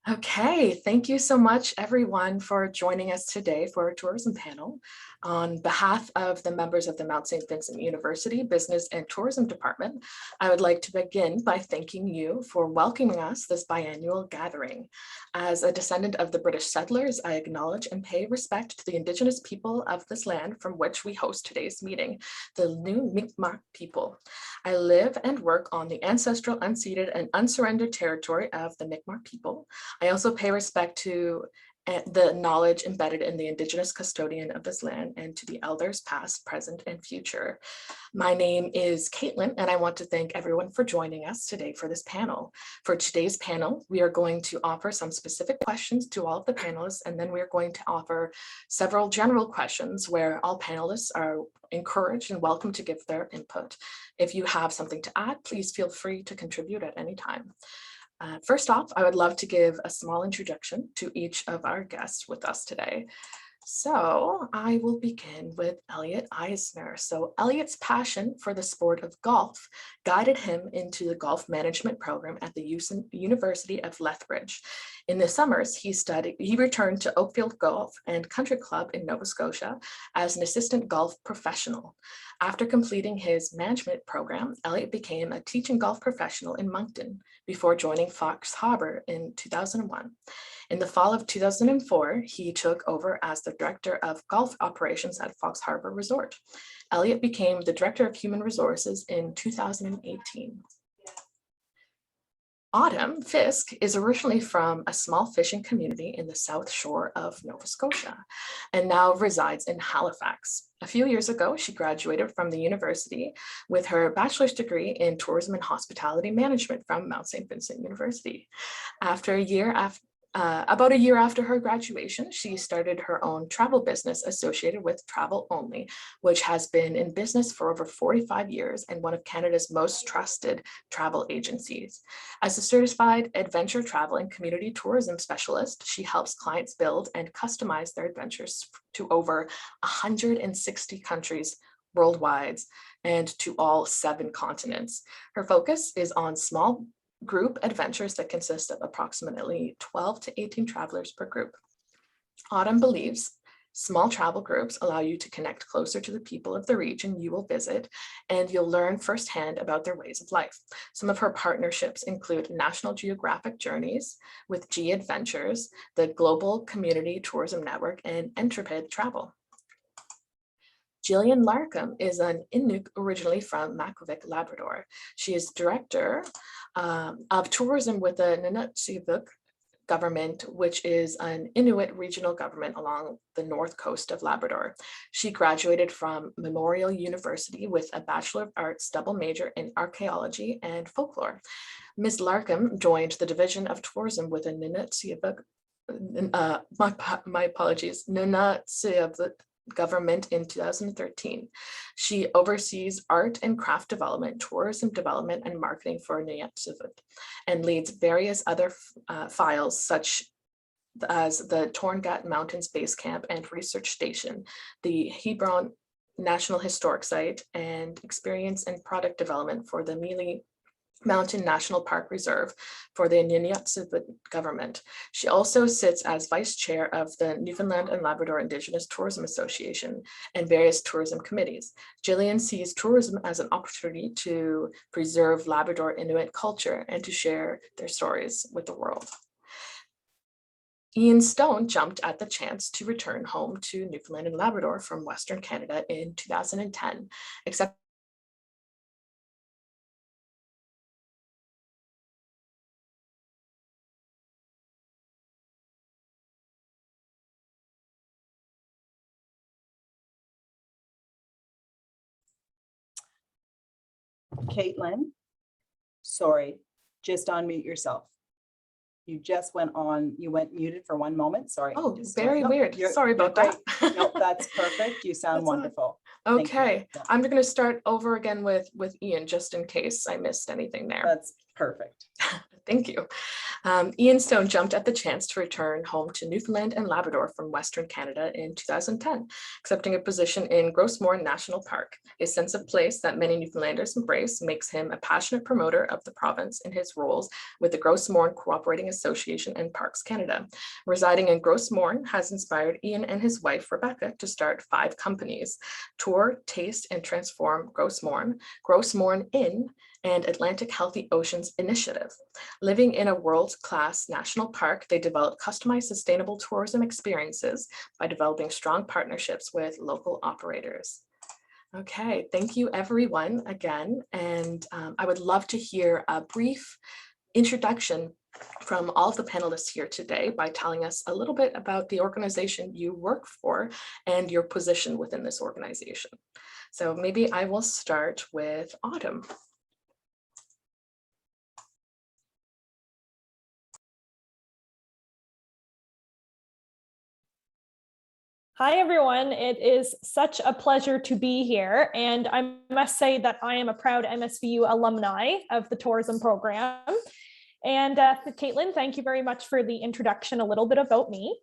Okay, thank you so much everyone for joining us today for our tourism panel. On behalf of the members of the Mount St. Vincent University Business and Tourism Department, I would like to begin by thanking you for welcoming us this biannual gathering. As a descendant of the British settlers, I acknowledge and pay respect to the Indigenous people of this land from which we host today's meeting, the Nunatziavut people. I live and work on the ancestral, unceded, and unsurrendered territory of the Mi'kmaq people. I also pay respect to the knowledge embedded in the Indigenous custodian of this land and to the elders past, present, and future. My name is Caitlin, and I want to thank everyone for joining us today for this panel. For today's panel, we are going to offer some specific questions to all of the panelists, and then we're going to offer several general questions where all panelists are encouraged and welcome to give their input. If you have something to add, please feel free to contribute at any time. First off, I would love to give a small introduction to each of our guests with us today. So I will begin with Elliot Eisner. So Elliot's passion for the sport of golf guided him into the golf management program at the University of Lethbridge. In the summers, he returned to Oakfield Golf and Country Club in Nova Scotia as an assistant golf professional. After completing his management program, Elliot became a teaching golf professional in Moncton before joining Fox Harb'r in 2001. In the fall of 2004, he took over as the director of golf operations at Fox Harb'r Resort. Elliot became the director of human resources in 2018. Autumn Fisk is originally from a small fishing community in the South Shore of Nova Scotia and now resides in Halifax. A few years ago, she graduated from the university with her bachelor's degree in tourism and hospitality management from Mount St. Vincent University. About a year after her graduation, she started her own travel business associated with Travelonly, which has been in business for over 45 years and one of Canada's most trusted travel agencies. As a certified adventure travel and community tourism specialist, she helps clients build and customize their adventures to over 160 countries worldwide and to all 7 continents. Her focus is on small group adventures that consist of approximately 12 to 18 travelers per group. Autumn believes small travel groups allow you to connect closer to the people of the region you will visit, and you'll learn firsthand about their ways of life. Some of her partnerships include National Geographic Journeys with G Adventures, the Global Community Tourism Network, and Intrepid Travel. Julian Larkum is an Inuk originally from Makivik, Labrador. She is director of tourism with the Nunatsiavut government, which is an Inuit regional government along the north coast of Labrador. She graduated from Memorial University with a Bachelor of Arts double major in archaeology and folklore. Ms. Larkum joined the Division of Tourism with the Nunatsiavut, Nunatsiavut government in 2013. She oversees art and craft development, tourism development, and marketing for Nunatsiavut, and leads various other files such as the Torngat Mountains Base Camp and Research Station, the Hebron National Historic Site, and experience and product development for the Mealy Mountain National Park Reserve for the Nunatsiavut government. She also sits as vice chair of the Newfoundland and Labrador Indigenous Tourism Association and various tourism committees. Jillian sees tourism as an opportunity to preserve Labrador Inuit culture and to share their stories with the world. Ian Stone jumped at the chance to return home to Newfoundland and Labrador from Western Canada in 2010, except Caitlin, sorry, just unmute yourself. You just went muted for one moment. Sorry. Oh, very weird. Sorry about that. No, that's perfect. You sound wonderful. Okay, I'm going to start over again with Ian just in case I missed anything there. That's perfect. Thank you. Ian Stone jumped at the chance to return home to Newfoundland and Labrador from Western Canada in 2010, accepting a position in Gros National Park. A sense of place that many Newfoundlanders embrace makes him a passionate promoter of the province in his roles with the Gros Cooperating Association and Parks Canada. Residing in Gros has inspired Ian and his wife, Rebecca, to start 5 companies: Tour, Taste, and Transform Gros Morne Inn, and Atlantic Healthy Oceans Initiative. Living in a world-class national park, they develop customized sustainable tourism experiences by developing strong partnerships with local operators. Okay, thank you everyone again. And I would love to hear a brief introduction from all of the panelists here today by telling us a little bit about the organization you work for and your position within this organization. So maybe I will start with Autumn. Hi, everyone. It is such a pleasure to be here. And I must say that I am a proud MSVU alumni of the tourism program. And Caitlin, thank you very much for the introduction, a little bit about me.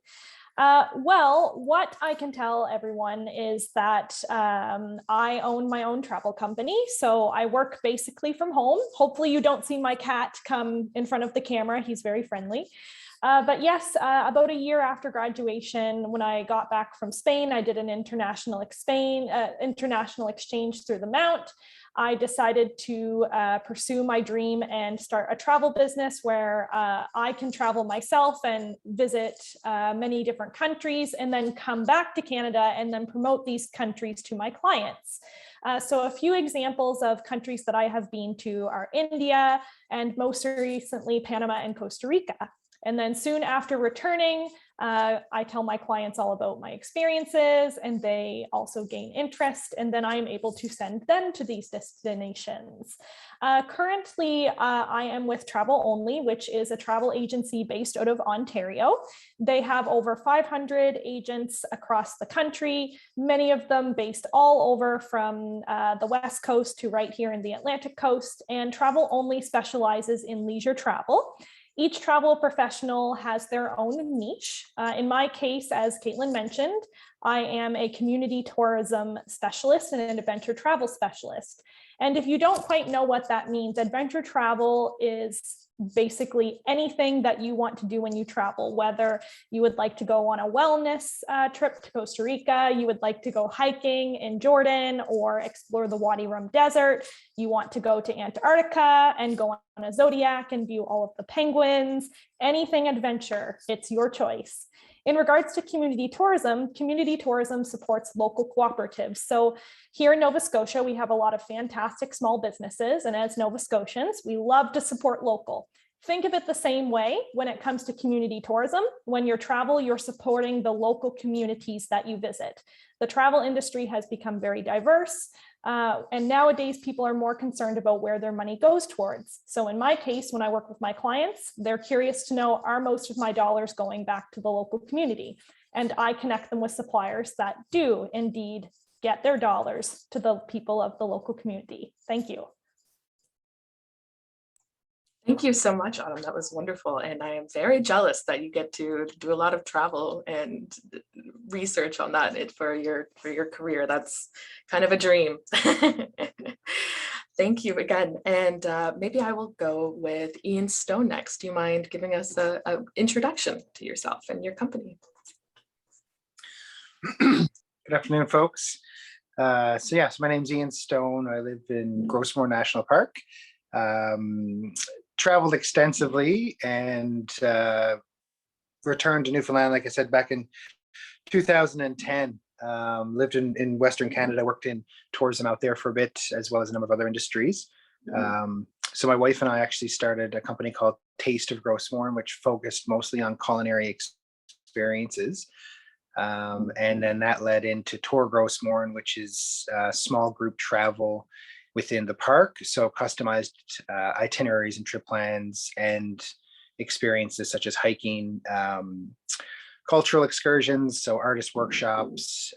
Well, what I can tell everyone is that I own my own travel company. So I work basically from home. Hopefully you don't see my cat come in front of the camera. He's very friendly. But yes, about a year after graduation, when I got back from Spain, I did an international exchange through the Mount. I decided to pursue my dream and start a travel business where I can travel myself and visit many different countries and then come back to Canada and then promote these countries to my clients. So a few examples of countries that I have been to are India and most recently Panama and Costa Rica. And then soon after returning, I tell my clients all about my experiences and they also gain interest, and then I am able to send them to these destinations. Currently, I am with Travelonly, which is a travel agency based out of Ontario. They have over 500 agents across the country, many of them based all over from the West Coast to right here in the Atlantic coast, and Travelonly specializes in leisure travel. Each travel professional has their own niche. In my case, as Caitlin mentioned, I am a community tourism specialist and an adventure travel specialist. And if you don't quite know what that means, adventure travel is basically anything that you want to do when you travel, whether you would like to go on a wellness trip to Costa Rica, you would like to go hiking in Jordan or explore the Wadi Rum Desert, you want to go to Antarctica and go on a Zodiac and view all of the penguins, anything adventure, it's your choice. In regards to community tourism supports local cooperatives. So here in Nova Scotia, we have a lot of fantastic small businesses. And as Nova Scotians, we love to support local. Think of it the same way when it comes to community tourism. When you travel, you're supporting the local communities that you visit. The travel industry has become very diverse. And nowadays, people are more concerned about where their money goes towards. So in my case, when I work with my clients, they're curious to know, are most of my dollars going back to the local community? And I connect them with suppliers that do indeed get their dollars to the people of the local community. Thank you. Thank you so much, Autumn. That was wonderful. And I am very jealous that you get to do a lot of travel and research on that for your career. That's kind of a dream. Thank you again. And maybe I will go with Ian Stone next. Do you mind giving us an introduction to yourself and your company? Good afternoon, folks. So my name's Ian Stone. I live in Gros National Park. Traveled extensively and returned to Newfoundland, like I said, back in 2010. Lived in Western Canada, worked in tourism out there for a bit, as well as a number of other industries. So my wife and I actually started a company called Taste of Gros Morne, which focused mostly on culinary experiences. And then that led into Tour Gros Morne, which is small group travel within the park. So customized itineraries and trip plans and experiences such as hiking, cultural excursions, so artist workshops,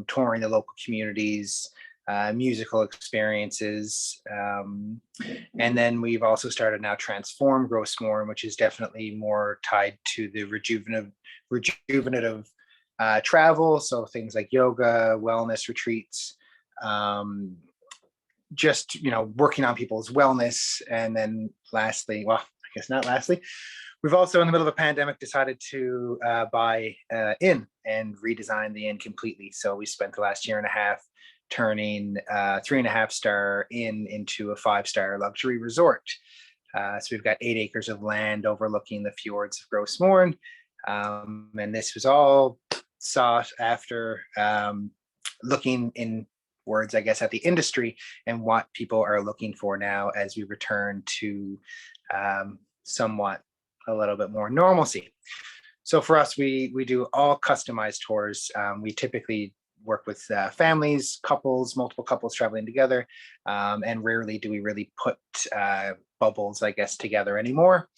touring the local communities, musical experiences. And then we've also started now Transform Gros, which is definitely more tied to the rejuvenative travel. So things like yoga, wellness retreats, just, working on people's wellness. And then lastly, well, I guess not lastly, we've also in the middle of a pandemic decided to buy Inn and redesign the Inn completely. So we spent the last year and a half turning 3.5-star Inn into a 5-star luxury resort. So we've got 8 acres of land overlooking the fjords of Gros. And this was all sought after looking in words, I guess, at the industry and what people are looking for now as we return to somewhat a little bit more normalcy. So for us, we do all customized tours. We typically work with families, couples, multiple couples traveling together, and rarely do we really put bubbles, I guess, together anymore.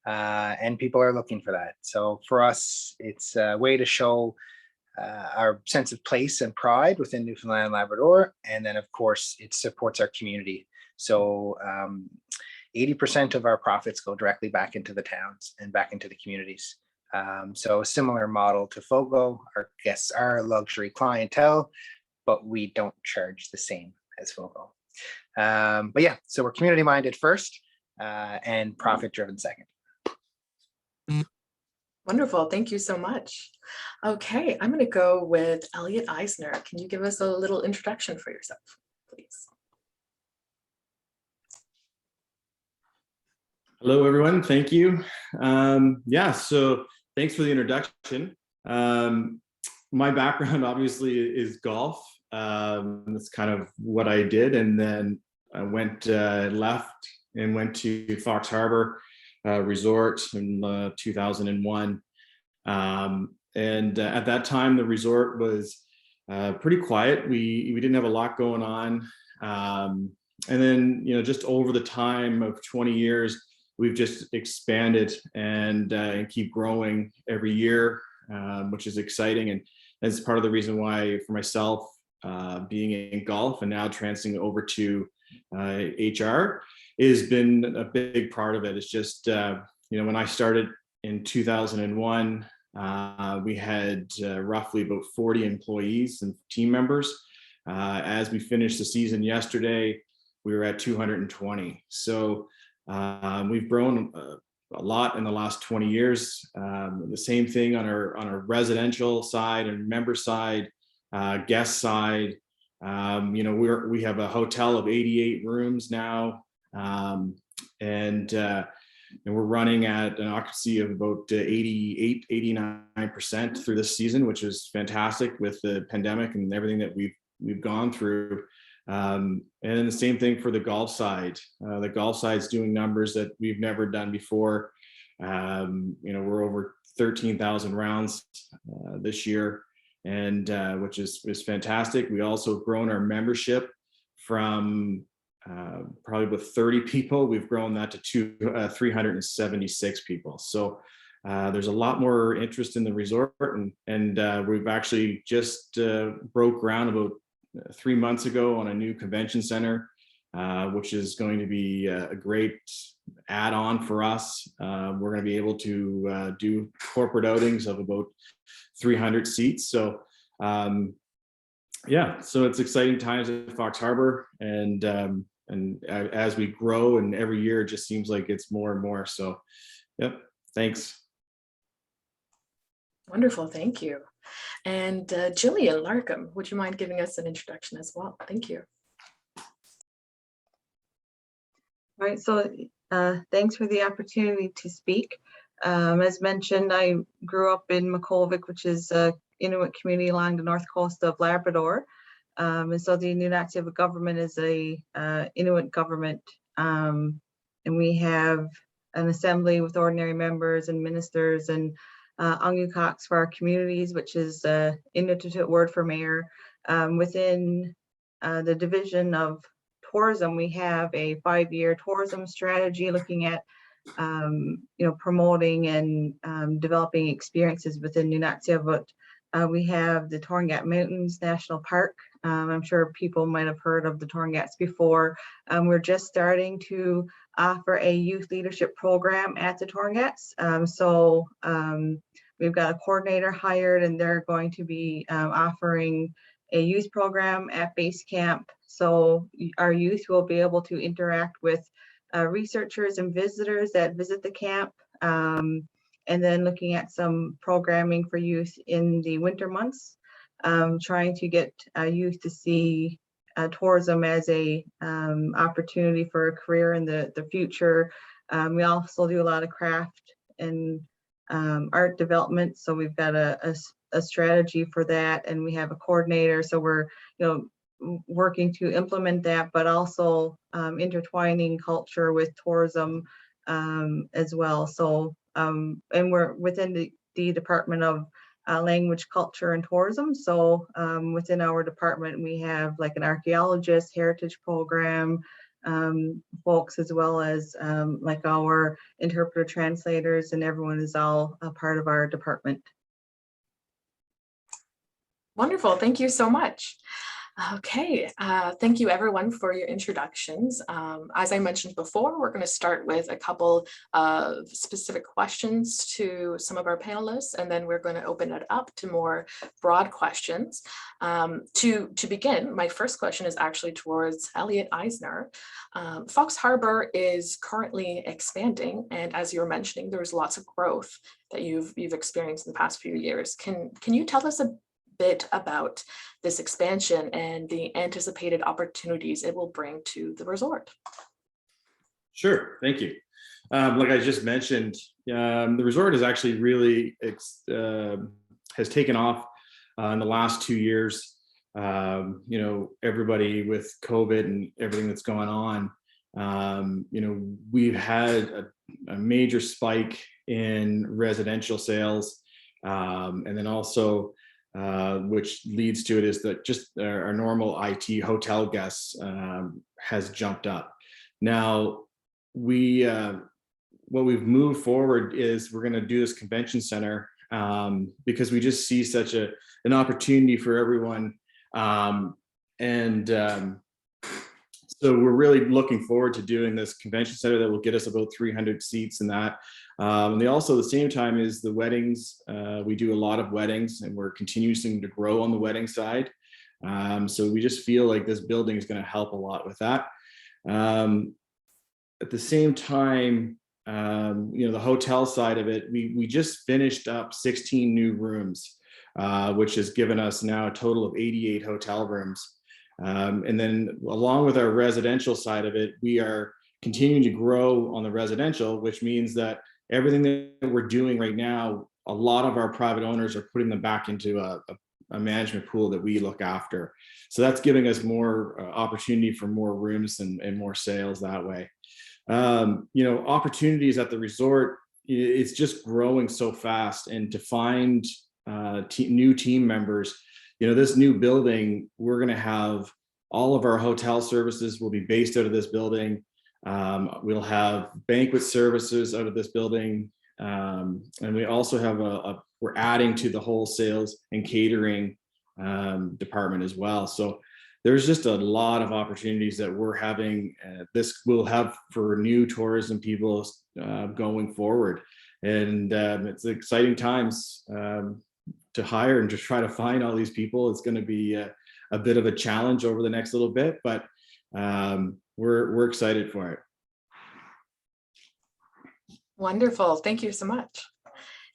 And people are looking for that. So for us, it's a way to show our sense of place and pride within Newfoundland and Labrador. And then, of course, it supports our community. So 80% of our profits go directly back into the towns and back into the communities. So a similar model to Fogo. Our guests are luxury clientele, but we don't charge the same as Fogo. But yeah, so we're community minded first and profit driven second. Wonderful. Thank you so much. Okay, I'm going to go with Elliot Eisner. Can you give us a little introduction for yourself, please? Hello, everyone. Thank you. So thanks for the introduction. My background obviously is golf. That's kind of what I did. And then I left and went to Fox Harb'r Resort in 2001. And at that time, the resort was pretty quiet. We didn't have a lot going on. And then, just over the time of 20 years, we've just expanded and keep growing every year, which is exciting. And that's part of the reason why for myself, being in golf and now transitioning over to HR has been a big part of it. It's just, when I started in 2001, we had roughly about 40 employees and team members. As we finished the season yesterday, we were at 220. So we've grown a lot in the last 20 years. The same thing on our residential side and member side, guest side. We have a hotel of 88 rooms now, and we're running at an occupancy of about 89% through this season, which is fantastic with the pandemic and everything that we've gone through. And then the same thing for the golf side. The golf side's doing numbers that we've never done before. We're over 13,000 rounds this year, and which is fantastic. We also have grown our membership from probably with 30 people. We've grown that to 376 people. So there's a lot more interest in the resort, and we've actually just broke ground about 3 months ago on a new convention center, which is going to be a great add-on for us. We're going to be able to do corporate outings of about 300 seats. So so it's exciting times at Fox Harb'r, and as we grow, and every year it just seems like it's more and more. So, yep, thanks. Wonderful, thank you. And Jillian Larkum, would you mind giving us an introduction as well? Thank you. All right, so thanks for the opportunity to speak. As mentioned, I grew up in Makovic, which is Inuit community along the north coast of Labrador. And so the Nunatsiavut government is a Inuit government. And we have an assembly with ordinary members and ministers and Angucox for our communities, which is Inuktitut word for mayor. Within the division of tourism, we have a 5-year tourism strategy looking at promoting and developing experiences within Nunatsiavut. We have the Torngat Mountains National Park, I'm sure people might have heard of the Torngats before. We're just starting to offer a youth leadership program at the Torngats. We've got a coordinator hired, and they're going to be offering a youth program at base camp. So our youth will be able to interact with researchers and visitors that visit the camp. And then looking at some programming for youth in the winter months, trying to get youth to see tourism as a opportunity for a career in the future. We also do a lot of craft and art development. So we've got a strategy for that, and we have a coordinator. So we're, working to implement that, but also intertwining culture with tourism as well. So, and we're within the Department of Language, Culture, and Tourism. So within our department, we have like an archaeologist, heritage program folks, as well as like our interpreter translators, and everyone is all a part of our department. Wonderful. Thank you so much. Okay, thank you everyone for your introductions. As I mentioned before, we're going to start with a couple of specific questions to some of our panelists, and then we're going to open it up to more broad questions. To begin, my first question is actually towards Elliot Eisner. Fox Harb'r is currently expanding, and as you were mentioning, there was lots of growth that you've experienced in the past few years. Can you tell us a bit about this expansion and the anticipated opportunities it will bring to the resort? Sure, thank you. Like I just mentioned, the resort is actually really has taken off in the last 2 years. Everybody with COVID and everything that's going on, we've had a major spike in residential sales, and then also which leads to it is that just our normal IT hotel guests has jumped up. Now, what we've moved forward is we're going to do this convention center because we just see such an opportunity for everyone. So we're really looking forward to doing this convention center that will get us about 300 seats in that. And they also, at the same time, is the weddings. We do a lot of weddings, and we're continuing to grow on the wedding side. So we just feel like this building is going to help a lot with that. At the same time, the hotel side of it, we just finished up 16 new rooms, which has given us now a total of 88 hotel rooms. And then along with our residential side of it, we are continuing to grow on the residential, which means that everything that we're doing right now, a lot of our private owners are putting them back into a management pool that we look after. So that's giving us more opportunity for more rooms and more sales that way. Opportunities at the resort, it's just growing so fast, and to find new team members, this new building, we're going to have all of our hotel services will be based out of this building. We'll have banquet services out of this building. And we also have we're adding to the whole sales and catering department as well. So there's just a lot of opportunities that we're having. This will have for new tourism people going forward. And it's exciting times to hire and to try to find all these people. It's going to be a bit of a challenge over the next little bit, but we're excited for it. Wonderful. Thank you so much.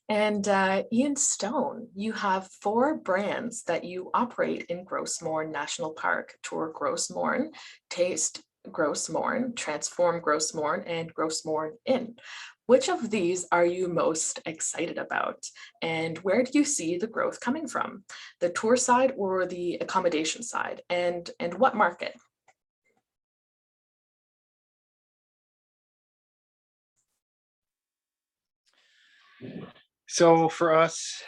And Ian Stone, you have 4 brands that you operate in Gros Morne National Park: Tour Gros Morne, Taste Gros Morne, Transform Gros Morne, and Gros Morne Inn. Which of these are you most excited about? And where do you see the growth coming from? The tour side or the accommodation side? And what market? So for us,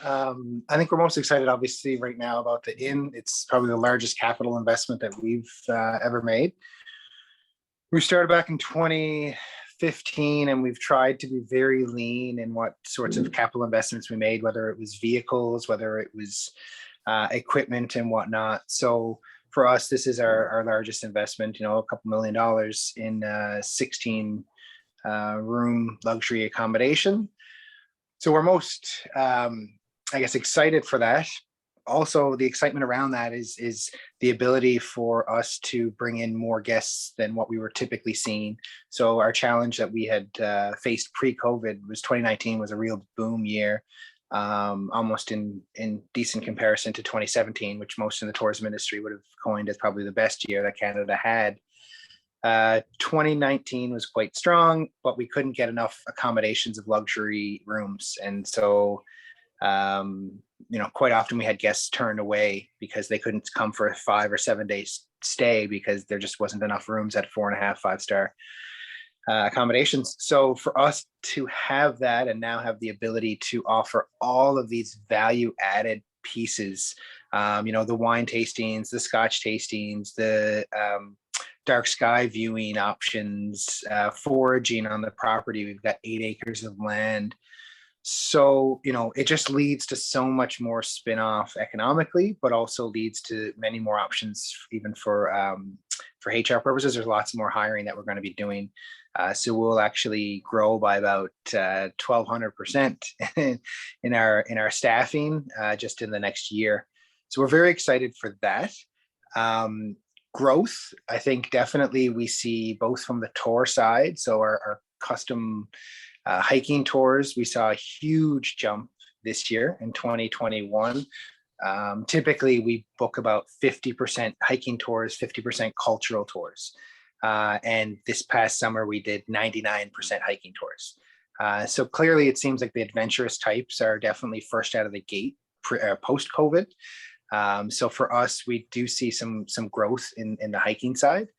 I think we're most excited, obviously, right now about the inn. It's probably the largest capital investment that we've ever made. We started back in 2015, and we've tried to be very lean in what sorts of capital investments we made, whether it was vehicles, whether it was equipment and whatnot. So for us, this is our largest investment, a couple $1 million in 16 room luxury accommodation. So we're most, I guess, excited for that. Also, the excitement around that is the ability for us to bring in more guests than what we were typically seeing. So our challenge that we had faced pre-COVID was 2019 was a real boom year, almost in decent comparison to 2017, which most in the tourism industry would have coined as probably the best year that Canada had. 2019 was quite strong, but we couldn't get enough accommodations of luxury rooms. And so quite often we had guests turned away because they couldn't come for a 5 or 7 days stay because there just wasn't enough rooms at 4.5, 5-star accommodations. So for us to have that and now have the ability to offer all of these value added pieces, the wine tastings, the scotch tastings, the dark sky viewing options, foraging on the property. We've got 8 acres of land. So, it just leads to so much more spin-off economically, but also leads to many more options, even for HR purposes. There's lots more hiring that we're going to be doing. So we'll actually grow by about 1,200% in our staffing just in the next year. So we're very excited for that. Growth, I think definitely we see both from the tour side. So our custom hiking tours, we saw a huge jump this year in 2021. Typically, we book about 50% hiking tours, 50% cultural tours. And this past summer, we did 99% hiking tours. So clearly, it seems like the adventurous types are definitely first out of the gate post-COVID. So for us, we do see some growth in the hiking side.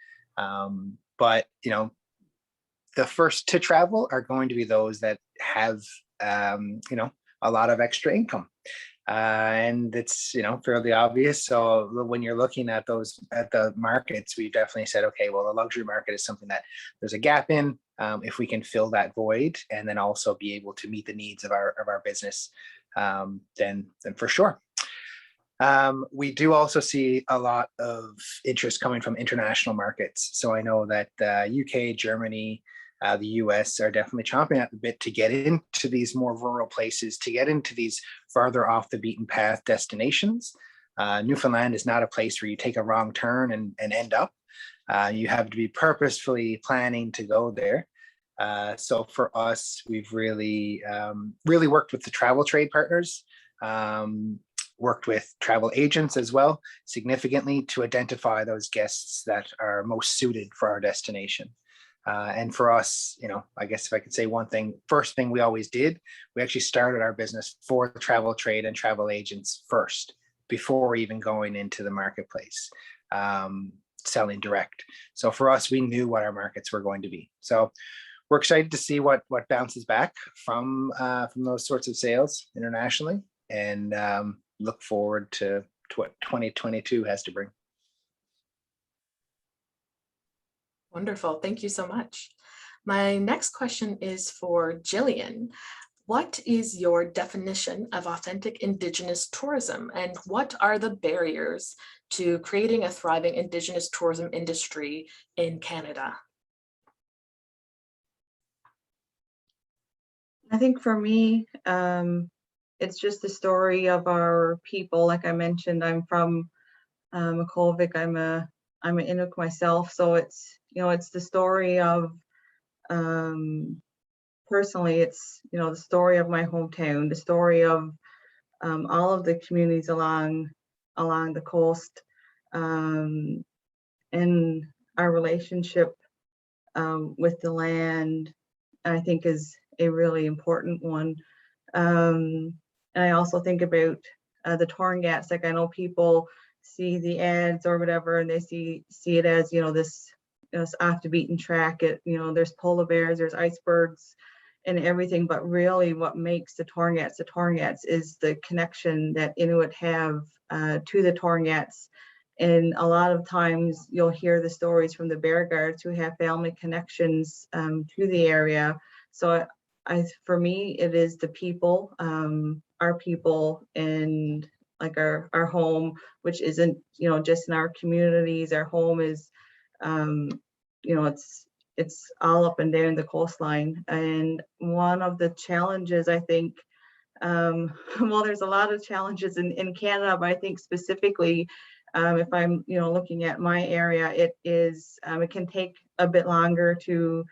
But, the first to travel are going to be those that have, a lot of extra income. And it's, fairly obvious. So when you're looking at the markets, we definitely said, okay, well, the luxury market is something that there's a gap in. If we can fill that void and then also be able to meet the needs of our business, then for sure. We do also see a lot of interest coming from international markets. So I know that UK, Germany, the US are definitely chomping at the bit to get into these more rural places, to get into these farther off the beaten path destinations. Newfoundland is not a place where you take a wrong turn and end up. You have to be purposefully planning to go there. So for us, we've really worked with the travel trade partners, worked with travel agents as well, significantly to identify those guests that are most suited for our destination. And for us, I guess if I could say one thing, first thing we always did, we actually started our business for the travel trade and travel agents first, before even going into the marketplace, selling direct. So for us, we knew what our markets were going to be. So we're excited to see what bounces back from those sorts of sales internationally, and look forward to what 2022 has to bring. Wonderful. Thank you so much. My next question is for Jillian. What is your definition of authentic Indigenous tourism, and what are the barriers to creating a thriving Indigenous tourism industry in Canada? I think for me, it's just the story of our people. Like I mentioned, I'm from Makovic. I'm an Inuk myself, so it's it's the story of personally, it's the story of my hometown, the story of all of the communities along the coast, and our relationship with the land, I think, is a really important one. And I also think about the Torngats. Like, I know people see the ads or whatever, and they see it as this off the beaten track. There's polar bears, there's icebergs, and everything. But really, what makes the Torngats is the connection that Inuit have to the Torngats. And a lot of times, you'll hear the stories from the bear guards who have family connections to the area. So for me, it is the people, our people, and like our home, which isn't, you know, just in our communities. Our home is, you know, it's all up and down the coastline. And one of the challenges, I think, well, there's a lot of challenges in Canada, but I think specifically, if I'm, you know, looking at my area, it is, it can take a bit longer to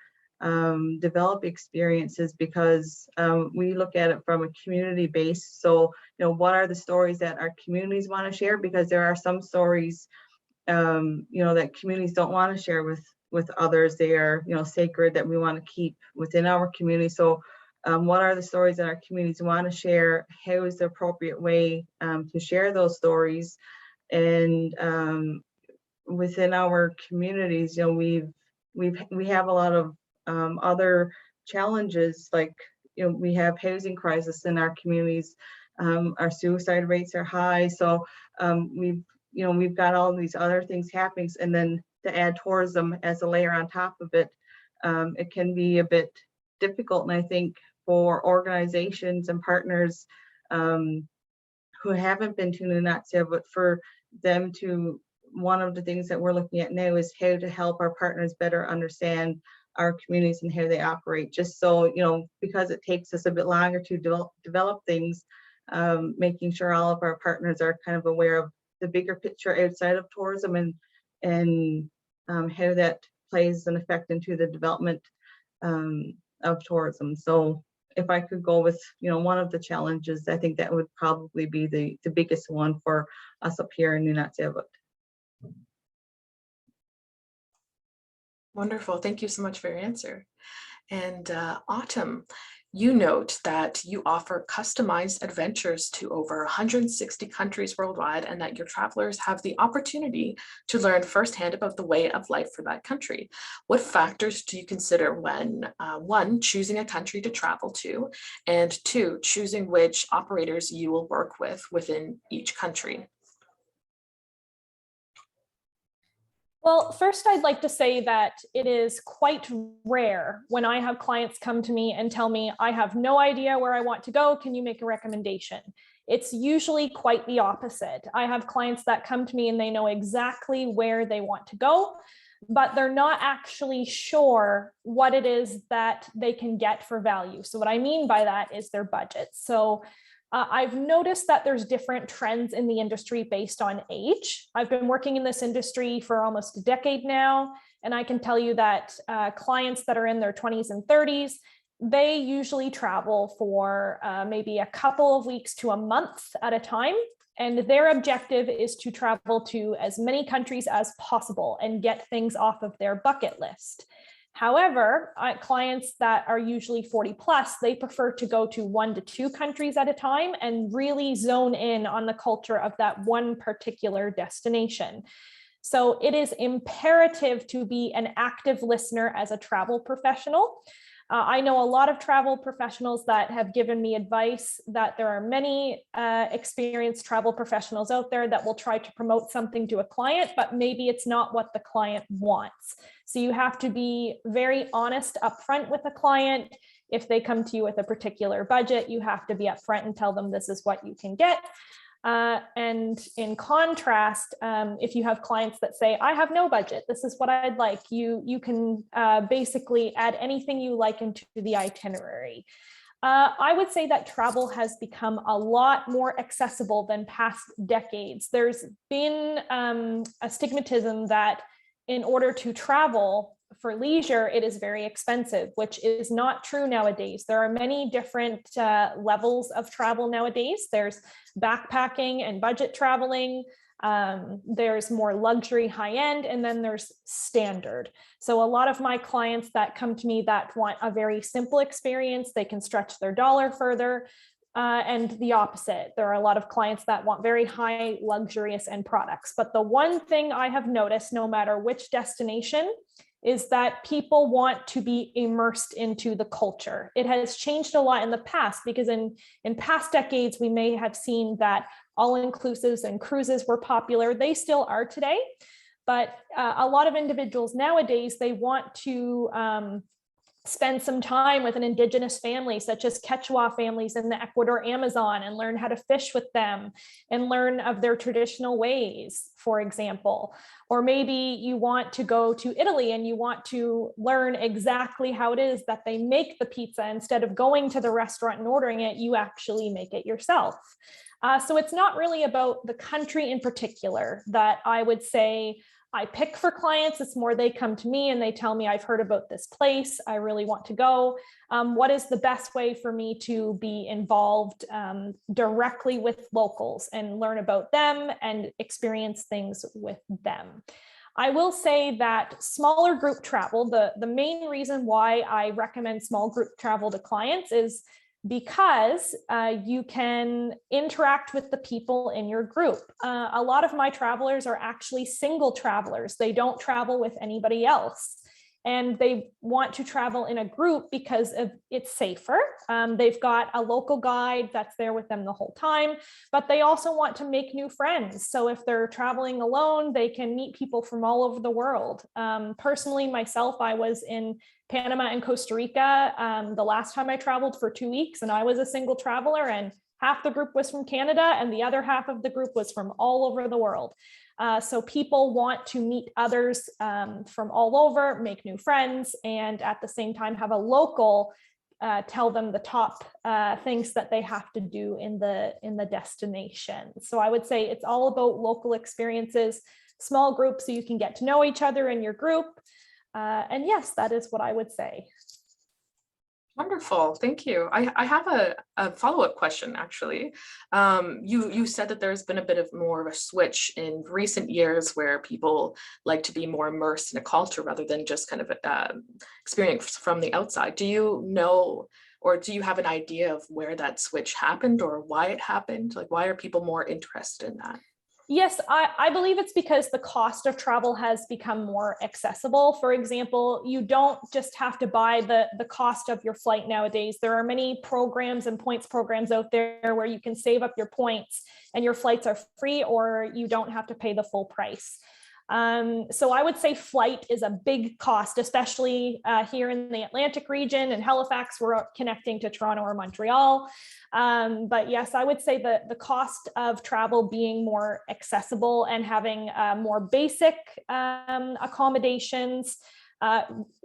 develop experiences because we look at it from a community base. So, you know, what are the stories that our communities want to share? Because there are some stories, you know, that communities don't want to share with others. They are, you know, sacred, that we want to keep within our community. So what are the stories that our communities want to share? How is the appropriate way to share those stories? And within our communities, you know, we have a lot of other challenges, like, you know, we have housing crisis in our communities. Our suicide rates are high. So we've got all these other things happening, and then to add tourism as a layer on top of it, it can be a bit difficult. And I think for organizations and partners who haven't been to Nunatsiavut, for them to, one of the things that we're looking at now is how to help our partners better understand our communities and how they operate, just so, you know, because it takes us a bit longer to develop things, making sure all of our partners are kind of aware of the bigger picture outside of tourism, and how that plays an effect into the development of tourism. So if I could go with, you know, one of the challenges, I think that would probably be the biggest one for us up here in Nunatsiavut. Wonderful. Thank you so much for your answer. And Autumn, you note that you offer customized adventures to over 160 countries worldwide, and that your travelers have the opportunity to learn firsthand about the way of life for that country. What factors do you consider when, one, choosing a country to travel to, and two, choosing which operators you will work with within each country? Well, first, I'd like to say that it is quite rare when I have clients come to me and tell me, I have no idea where I want to go. Can you make a recommendation? It's usually quite the opposite. I have clients that come to me and they know exactly where they want to go, but they're not actually sure what it is that they can get for value. So what I mean by that is their budget. So I've noticed that there's different trends in the industry based on age. I've been working in this industry for almost a decade now, and I can tell you that clients that are in their 20s and 30s, they usually travel for maybe a couple of weeks to a month at a time. And their objective is to travel to as many countries as possible and get things off of their bucket list. However, clients that are usually 40 plus, they prefer to go to 1 to 2 countries at a time and really zone in on the culture of that one particular destination. So it is imperative to be an active listener as a travel professional. I know a lot of travel professionals that have given me advice that there are many experienced travel professionals out there that will try to promote something to a client, but maybe it's not what the client wants. So you have to be very honest upfront with a client. If they come to you with a particular budget, you have to be upfront and tell them this is what you can get. And in contrast, if you have clients that say, I have no budget, this is what I'd like, you can basically add anything you like into the itinerary. I would say that travel has become a lot more accessible than past decades. There's been a stigmatism that in order to travel for leisure, it is very expensive, which is not true nowadays. There are many different levels of travel nowadays. There's backpacking and budget traveling. There's more luxury, high end, and then there's standard. So a lot of my clients that come to me that want a very simple experience, they can stretch their dollar further. And the opposite. There are a lot of clients that want very high luxurious end products. But the one thing I have noticed, no matter which destination, is that people want to be immersed into the culture. It has changed a lot in the past because in past decades, we may have seen that all-inclusives and cruises were popular. They still are today, but a lot of individuals nowadays, they want to spend some time with an indigenous family, such as Quechua families in the Ecuador Amazon, and learn how to fish with them and learn of their traditional ways, for example. Or maybe you want to go to Italy and you want to learn exactly how it is that they make the pizza. Instead of going to the restaurant and ordering it, you actually make it yourself. So it's not really about the country in particular that I would say I pick for clients. It's more they come to me and they tell me, I've heard about this place, I really want to go. What is the best way for me to be involved directly with locals and learn about them and experience things with them? I will say that smaller group travel, the main reason why I recommend small group travel to clients is because you can interact with the people in your group. A lot of my travelers are actually single travelers. They don't travel with anybody else. And they want to travel in a group because it's safer. They've got a local guide that's there with them the whole time, but they also want to make new friends. So if they're traveling alone, they can meet people from all over the world. Personally, myself, I was in Panama and Costa Rica the last time I traveled for 2 weeks, and I was a single traveler, and half the group was from Canada and the other half of the group was from all over the world. So people want to meet others from all over, make new friends, and at the same time have a local tell them the top things that they have to do in the destination. So I would say it's all about local experiences, small groups so you can get to know each other in your group. And yes, that is what I would say. Wonderful, thank you. I have a follow-up question, actually. You said that there's been a bit of more of a switch in recent years where people like to be more immersed in a culture rather than just kind of experience from the outside. Do you know, or do you have an idea of where that switch happened or why it happened? Like, why are people more interested in that? Yes, I believe it's because the cost of travel has become more accessible. For example, you don't just have to buy the cost of your flight nowadays. There are many programs and points programs out there where you can save up your points and your flights are free, or you don't have to pay the full price. So I would say flight is a big cost, especially here in the Atlantic region. In Halifax, we're connecting to Toronto or Montreal. But yes, I would say that the cost of travel being more accessible and having more basic accommodations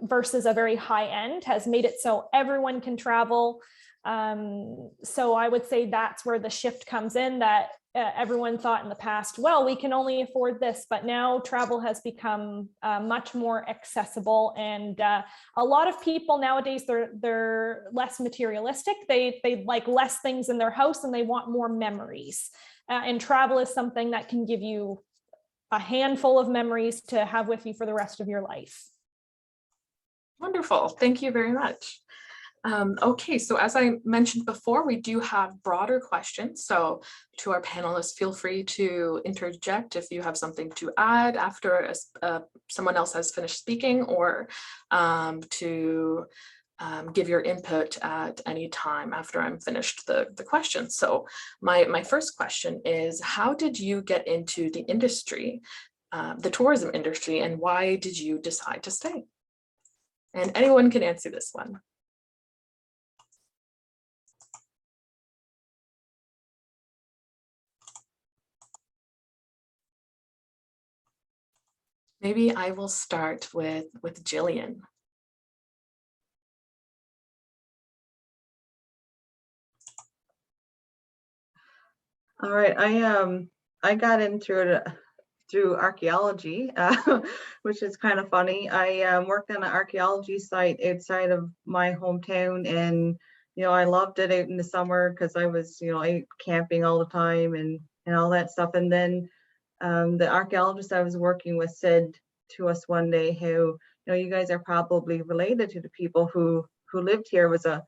versus a very high end has made it so everyone can travel. So I would say that's where the shift comes in, that everyone thought in the past, well, we can only afford this, but now travel has become much more accessible. And a lot of people nowadays, they're less materialistic. They like less things in their house and they want more memories. And travel is something that can give you a handful of memories to have with you for the rest of your life. Wonderful, thank you very much. Okay, so as I mentioned before, we do have broader questions. So to our panelists, feel free to interject if you have something to add after someone else has finished speaking, or to give your input at any time after I'm finished the question. So my first question is, how did you get into the industry, the tourism industry, and why did you decide to stay? And anyone can answer this one. Maybe I will start with Jillian. All right, I got in through archaeology, which is kind of funny. I worked on an archaeology site outside of my hometown, and I loved it out in the summer because I was out camping all the time and all that stuff. And then the archaeologist I was working with said to us one day how you guys are probably related to the people who lived here. It was I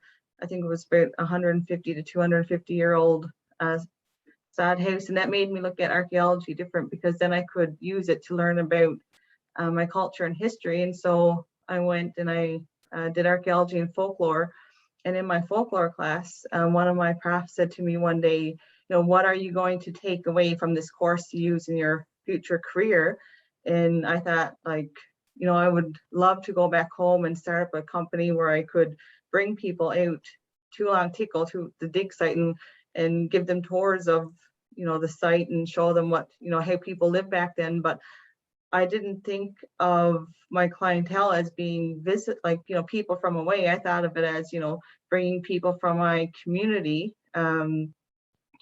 think it was about 150 to 250-year-old sod house, and that made me look at archaeology different, because then I could use it to learn about my culture and history. And so I went and I did archaeology and folklore. And in my folklore class, one of my profs said to me one day, what are you going to take away from this course to use in your future career? And I thought, like, I would love to go back home and start up a company where I could bring people out to Lontico, to the dig site, and give them tours of, the site and show them what, how people lived back then. But I didn't think of my clientele as being people from away. I thought of it as, bringing people from my community to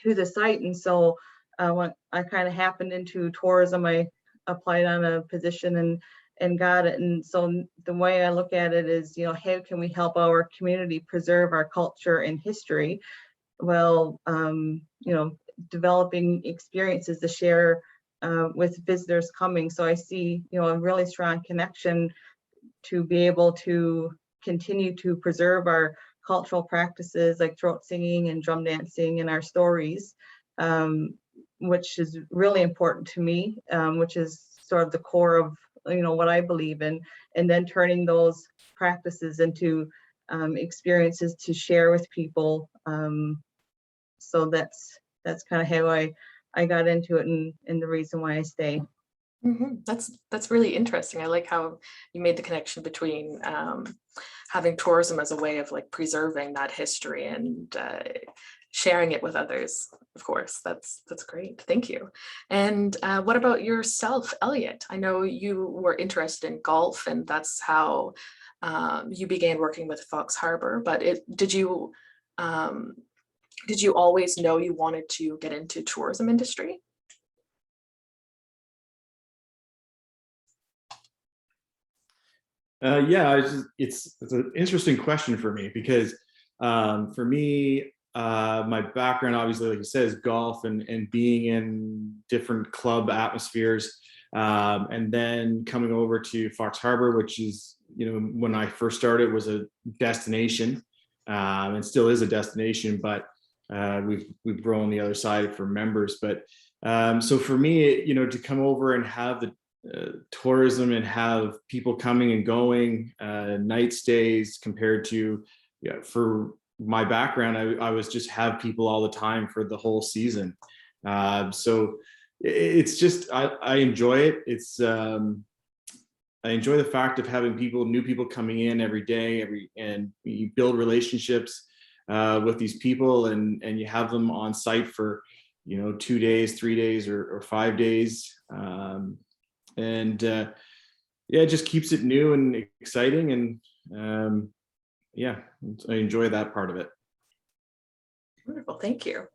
the site. And so when I kind of happened into tourism, I applied on a position and got it. And so the way I look at it is, how can we help our community preserve our culture and history? Well, developing experiences to share with visitors coming. So I see, a really strong connection to be able to continue to preserve our cultural practices like throat singing and drum dancing and our stories, which is really important to me, which is sort of the core of, what I believe in, and then turning those practices into experiences to share with people. So that's kind of how I got into it, and the reason why I stay. That's really interesting. I like how you made the connection between having tourism as a way of like preserving that history and sharing it with others. Of course, that's great. Thank you. And what about yourself, Elliot? I know you were interested in golf, and that's how you began working with Fox Harb'r. But did you always know you wanted to get into tourism industry? Yeah, it's an interesting question for me because for me, my background, obviously, like you said, is golf and being in different club atmospheres. And then coming over to Fox Harb'r, which is, when I first started, was a destination and still is a destination, but we've grown the other side for members. But so for me, to come over and have the tourism and have people coming and going, night stays, compared to, for my background, I was just have people all the time for the whole season. So it's just, I enjoy it. It's, I enjoy the fact of having new people coming in every day, and you build relationships with these people, and you have them on site for, 2 days, 3 days, or 5 days. It just keeps it new and exciting, and I enjoy that part of it. Wonderful, thank you.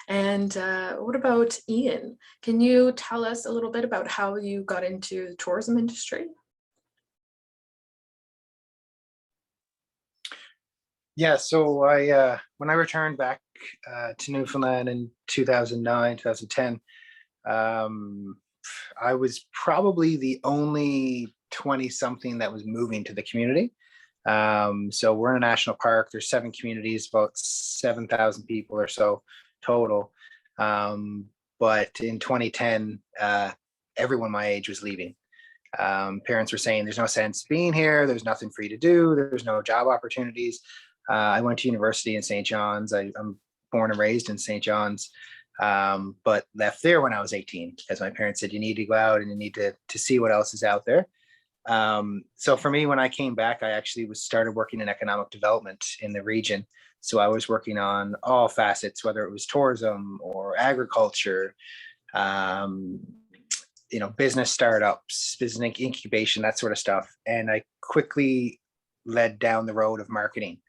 And what about Ian? Can you tell us a little bit about how you got into the tourism industry? Yeah, so when I returned back to Newfoundland in 2009, 2010, I was probably the only 20-something that was moving to the community. So we're in a national park. There's 7 communities, about 7,000 people or so total. But in 2010, everyone my age was leaving. Parents were saying, there's no sense being here. There's nothing for you to do. There's no job opportunities. I went to university in St. John's. I'm born and raised in St. John's, but left there when I was 18, because my parents said, you need to go out and you need to see what else is out there. So for me, when I came back, I actually started working in economic development in the region. So I was working on all facets, whether it was tourism or agriculture, business startups, business incubation, that sort of stuff. And I quickly led down the road of marketing.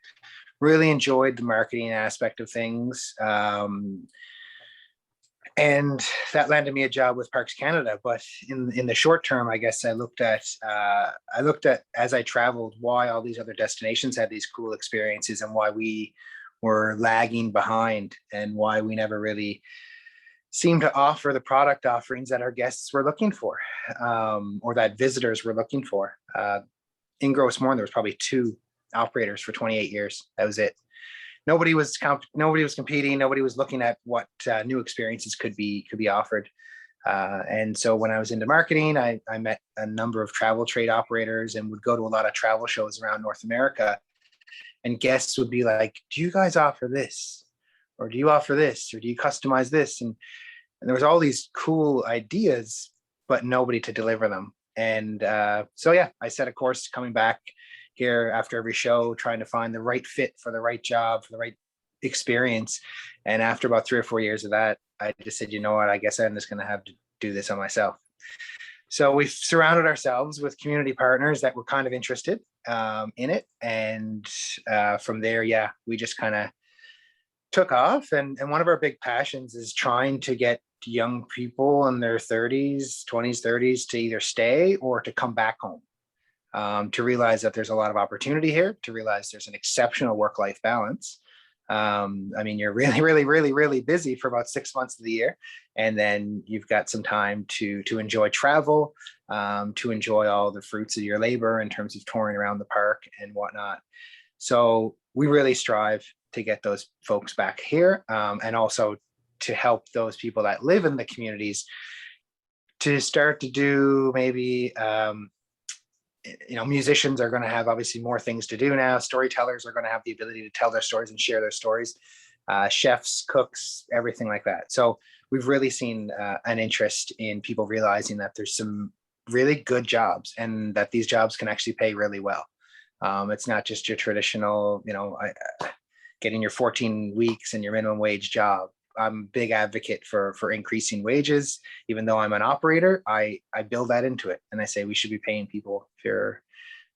Really enjoyed the marketing aspect of things. And that landed me a job with Parks Canada. But in the short term, I guess I looked at as I traveled, why all these other destinations had these cool experiences and why we were lagging behind, and why we never really seemed to offer the product offerings that our guests were looking for, or that visitors were looking for. In Gros, Morne, there was probably 2 operators for 28 years. That was it. Nobody was competing. Nobody was looking at what new experiences could be offered. And so when I was into marketing, I met a number of travel trade operators and would go to a lot of travel shows around North America. And guests would be like, do you guys offer this? Or do you offer this? Or do you customize this? And there was all these cool ideas, but nobody to deliver them. And so, yeah, I set a course coming back here after every show, trying to find the right fit for the right job, for the right experience. And after about 3 or 4 years of that, I just said, you know what, I guess I'm just going to have to do this on myself. So we've surrounded ourselves with community partners that were kind of interested in it. And from there, yeah, we just kind of took off. And one of our big passions is trying to get young people in their 30s, 20s, 30s to either stay or to come back home, to realize that there's a lot of opportunity here, to realize there's an exceptional work-life balance. I mean, you're really, really, really, really busy for about 6 months of the year. And then you've got some time to enjoy travel, to enjoy all the fruits of your labor in terms of touring around the park and whatnot. So we really strive to get those folks back here, and also to help those people that live in the communities to start to do maybe, musicians are going to have obviously more things to do now. Storytellers are going to have the ability to tell their stories and share their stories. Chefs, cooks, everything like that. So we've really seen an interest in people realizing that there's some really good jobs and that these jobs can actually pay really well. It's not just your traditional, getting your 14 weeks and your minimum wage job. I'm a big advocate for increasing wages. Even though I'm an operator, I build that into it. And I say we should be paying people fair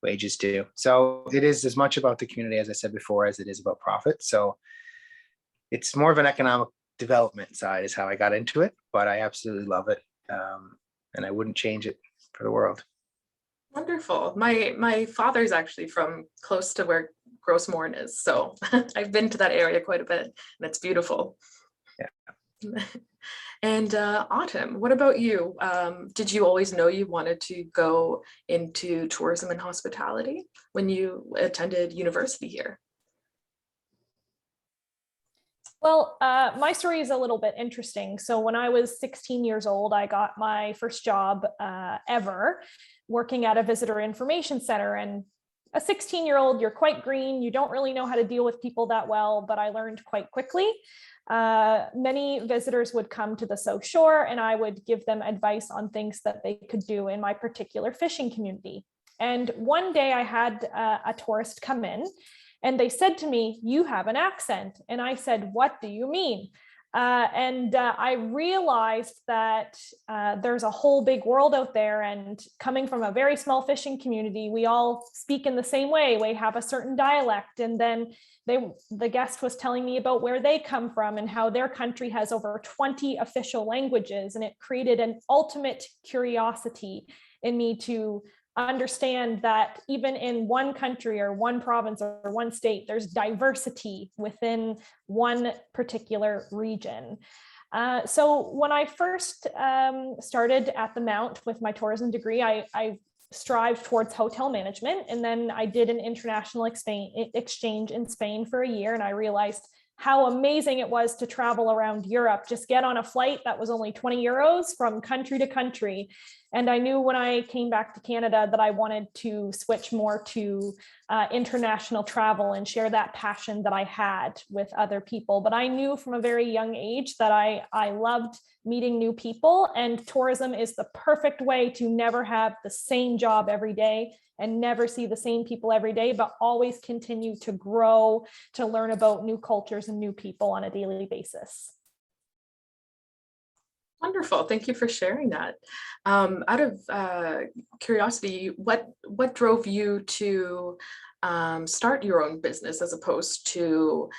wages too. So it is as much about the community, as I said before, as it is about profit. So it's more of an economic development side is how I got into it, but I absolutely love it. And I wouldn't change it for the world. Wonderful. My father's actually from close to where Gros Morne is. So I've been to that area quite a bit and it's beautiful. Yeah. And Autumn, what about you? Did you always know you wanted to go into tourism and hospitality when you attended university here? Well, my story is a little bit interesting. So when I was 16 years old, I got my first job ever working at a visitor information center. And a 16-year-old, you're quite green. You don't really know how to deal with people that well, but I learned quite quickly. Many visitors would come to the South Shore and I would give them advice on things that they could do in my particular fishing community. And one day I had a tourist come in and they said to me, "You have an accent." And I said, "What do you mean?" I realized that there's a whole big world out there, and coming from a very small fishing community, we all speak in the same way. We have a certain dialect. And then the guest was telling me about where they come from and how their country has over 20 official languages. And it created an ultimate curiosity in me to understand that even in one country or one province or one state, there's diversity within one particular region. So when I first started at the Mount with my tourism degree, I strived towards hotel management. And then I did an international exchange in Spain for a year. And I realized how amazing it was to travel around Europe, just get on a flight that was only 20 euros from country to country. And I knew when I came back to Canada that I wanted to switch more to international travel and share that passion that I had with other people. But I knew from a very young age that I loved meeting new people, and tourism is the perfect way to never have the same job every day and never see the same people every day, but always continue to grow, to learn about new cultures and new people on a daily basis. Wonderful. Thank you for sharing that. Out of curiosity, what drove you to start your own business as opposed to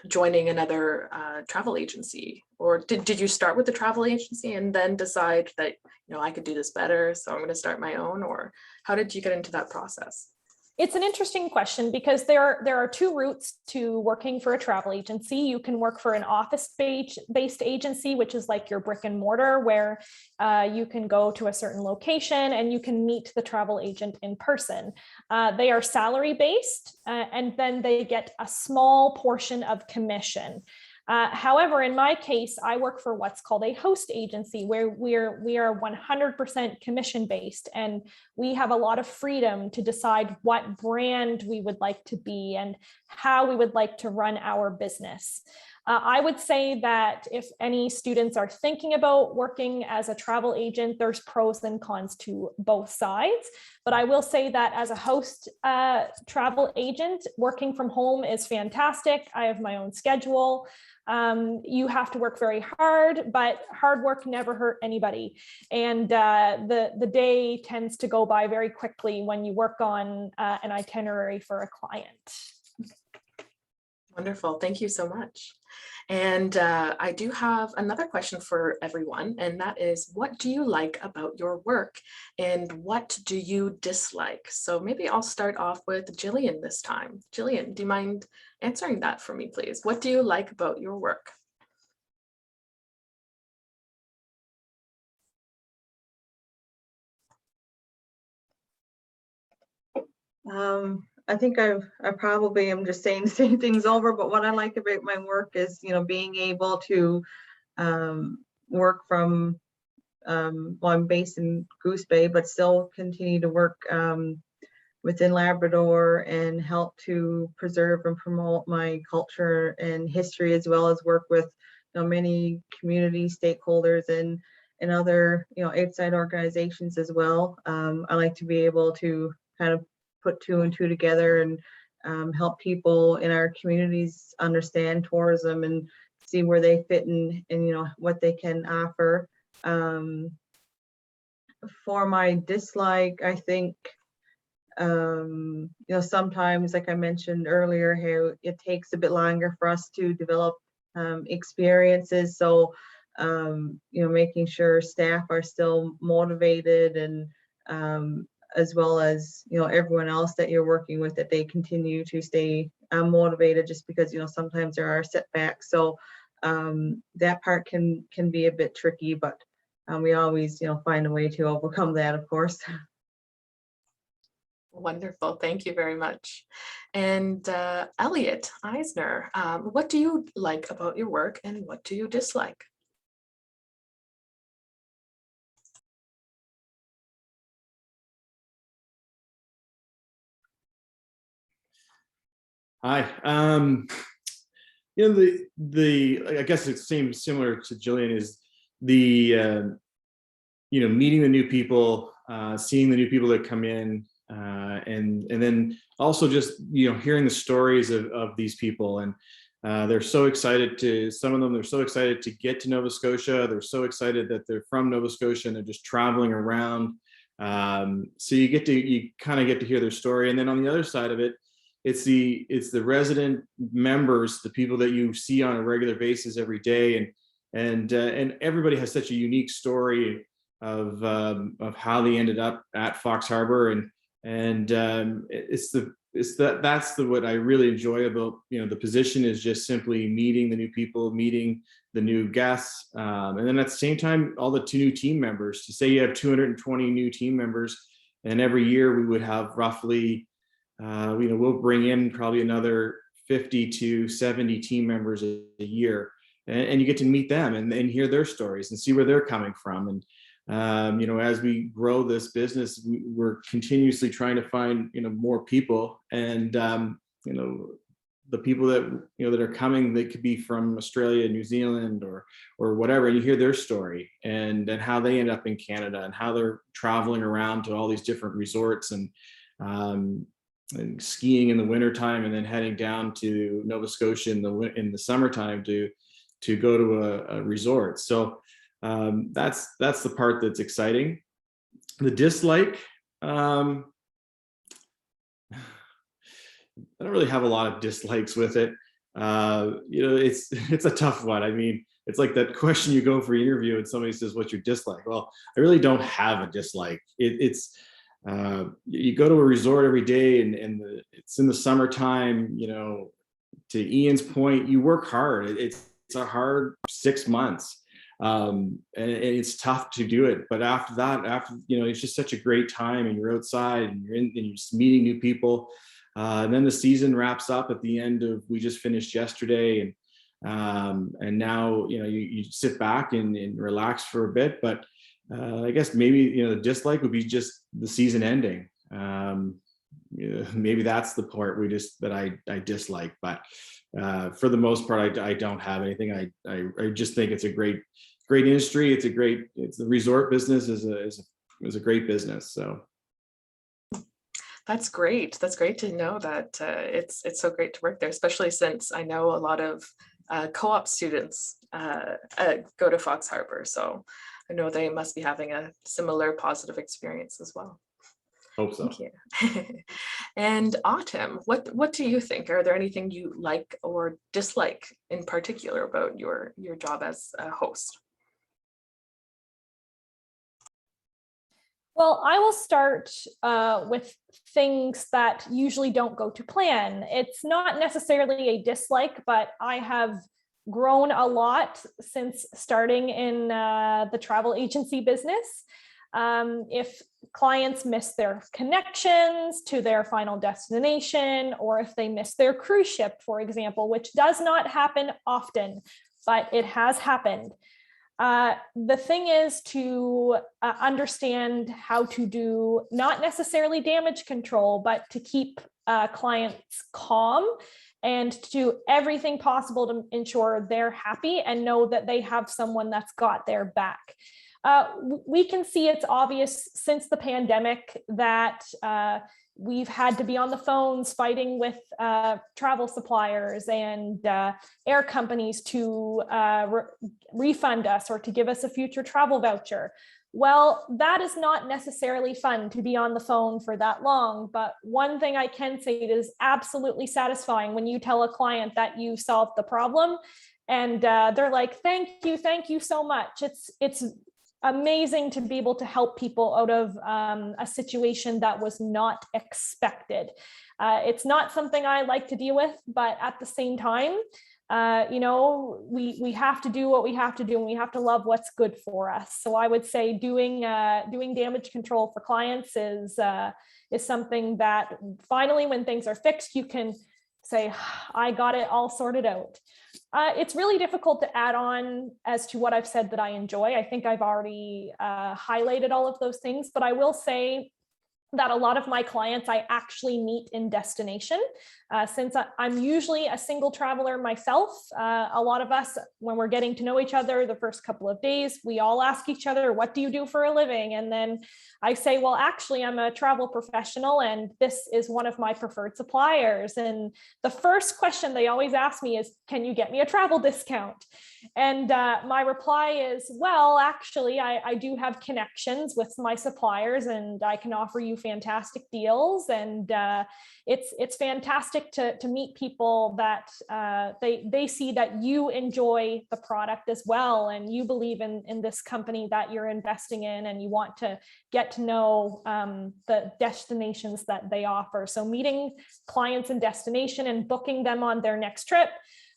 joining another travel agency? Or did you start with the travel agency and then decide that, I could do this better, so I'm going to start my own? Or how did you get into that process? It's an interesting question because there are two routes to working for a travel agency. You can work for an office-based agency, which is like your brick and mortar, where you can go to a certain location and you can meet the travel agent in person. They are salary-based, and then they get a small portion of commission. However, in my case, I work for what's called a host agency, where we are 100% commission based, and we have a lot of freedom to decide what brand we would like to be and how we would like to run our business. I would say that if any students are thinking about working as a travel agent, there's pros and cons to both sides. But I will say that as a host travel agent, working from home is fantastic. I have my own schedule. You have to work very hard, but hard work never hurt anybody. And the day tends to go by very quickly when you work on an itinerary for a client. Wonderful. Thank you so much. And I do have another question for everyone, and that is, what do you like about your work and what do you dislike? So maybe I'll start off with Jillian this time. Jillian, do you mind answering that for me, please? What do you like about your work? I think I probably am just saying the same things over, but what I like about my work is, being able to work from, well, I'm based in Goose Bay, but still continue to work within Labrador and help to preserve and promote my culture and history, as well as work with many community stakeholders and other outside organizations as well. I like to be able to kind of put two and two together and help people in our communities understand tourism and see where they fit in and what they can offer. For my dislike, I think sometimes, like I mentioned earlier, how it takes a bit longer for us to develop experiences. So making sure staff are still motivated and as well as everyone else that you're working with, that they continue to stay motivated, just because sometimes there are setbacks. So that part can be a bit tricky, but we always find a way to overcome that, of course. Wonderful. Thank you very much. And Elliot Eisner, what do you like about your work and what do you dislike? Hi. I guess it seems similar to Jillian, is the meeting the new people, seeing the new people that come in, and then also just hearing the stories of these people, and they're so excited to, some of them, they're so excited to get to Nova Scotia. They're so excited that they're from Nova Scotia and they're just traveling around. So you kind of get to hear their story, and then on the other side of it, it's the resident members, the people that you see on a regular basis every day, and everybody has such a unique story of how they ended up at Fox Harb'r, and that's what I really enjoy about the position, is just simply meeting the new people, meeting the new guests, and then at the same time all the new team members. To say you have 220 new team members, and every year we would have roughly we'll bring in probably another 50 to 70 team members a year, and you get to meet them and hear their stories and see where they're coming from. And as we grow this business, we're continuously trying to find more people, and the people that that are coming, they could be from Australia, New Zealand, or whatever, and you hear their story and how they end up in Canada and how they're traveling around to all these different resorts and skiing in the wintertime, and then heading down to Nova Scotia in the summertime to go to a resort. So that's the part that's exciting. The dislike, I don't really have a lot of dislikes with it. It's a tough one. I mean, it's like that question you go for an interview and somebody says, "What's your dislike?" Well, I really don't have a dislike. You go to a resort every day, and it's in the summertime. To Ian's point, you work hard. It's a hard 6 months, and it's tough to do it. But after that, it's just such a great time, and you're outside and you're just meeting new people. And then the season wraps up at the end of, we just finished yesterday, and now you sit back and relax for a bit. But I guess maybe the dislike would be just the season ending. Maybe that's the part that I dislike. But for the most part, I don't have anything. I just think it's a great industry. It's the resort business is a great business. So. That's great. That's great to know that it's so great to work there, especially since I know a lot of co-op students go to Fox Harb'r. So I know they must be having a similar positive experience as well. Hope so. Thank you. And Autumn, what do you think? Are there anything you like or dislike in particular about your job as a host? Well, I will start with things that usually don't go to plan. It's not necessarily a dislike, but I have grown a lot since starting in the travel agency business. If clients miss their connections to their final destination, or if they miss their cruise ship, for example, which does not happen often, but it has happened. The thing is to understand how to do not necessarily damage control, but to keep clients calm and to do everything possible to ensure they're happy and know that they have someone that's got their back. We can see it's obvious since the pandemic that we've had to be on the phones fighting with travel suppliers and air companies to refund us or to give us a future travel voucher. Well, that is not necessarily fun to be on the phone for that long, but one thing I can say, it is absolutely satisfying when you tell a client that you solved the problem and they're like, thank you so much. It's amazing to be able to help people out of a situation that was not expected. It's not something I like to deal with, but at the same time, we have to do what we have to do, and we have to love what's good for us. So I would say doing damage control for clients is something that finally, when things are fixed, you can say, I got it all sorted out. It's really difficult to add on as to what I've said that I enjoy. I think I've already highlighted all of those things, but I will say that a lot of my clients I actually meet in destination. Since I'm usually a single traveler myself, a lot of us, when we're getting to know each other the first couple of days, we all ask each other, what do you do for a living? And then I say, well, actually, I'm a travel professional and this is one of my preferred suppliers. And the first question they always ask me is, can you get me a travel discount? And my reply is, well, actually, I do have connections with my suppliers and I can offer you fantastic deals. And it's fantastic to meet people that they see that you enjoy the product as well, and you believe in this company that you're investing in, and you want to get to know the destinations that they offer. So meeting clients in destination and booking them on their next trip,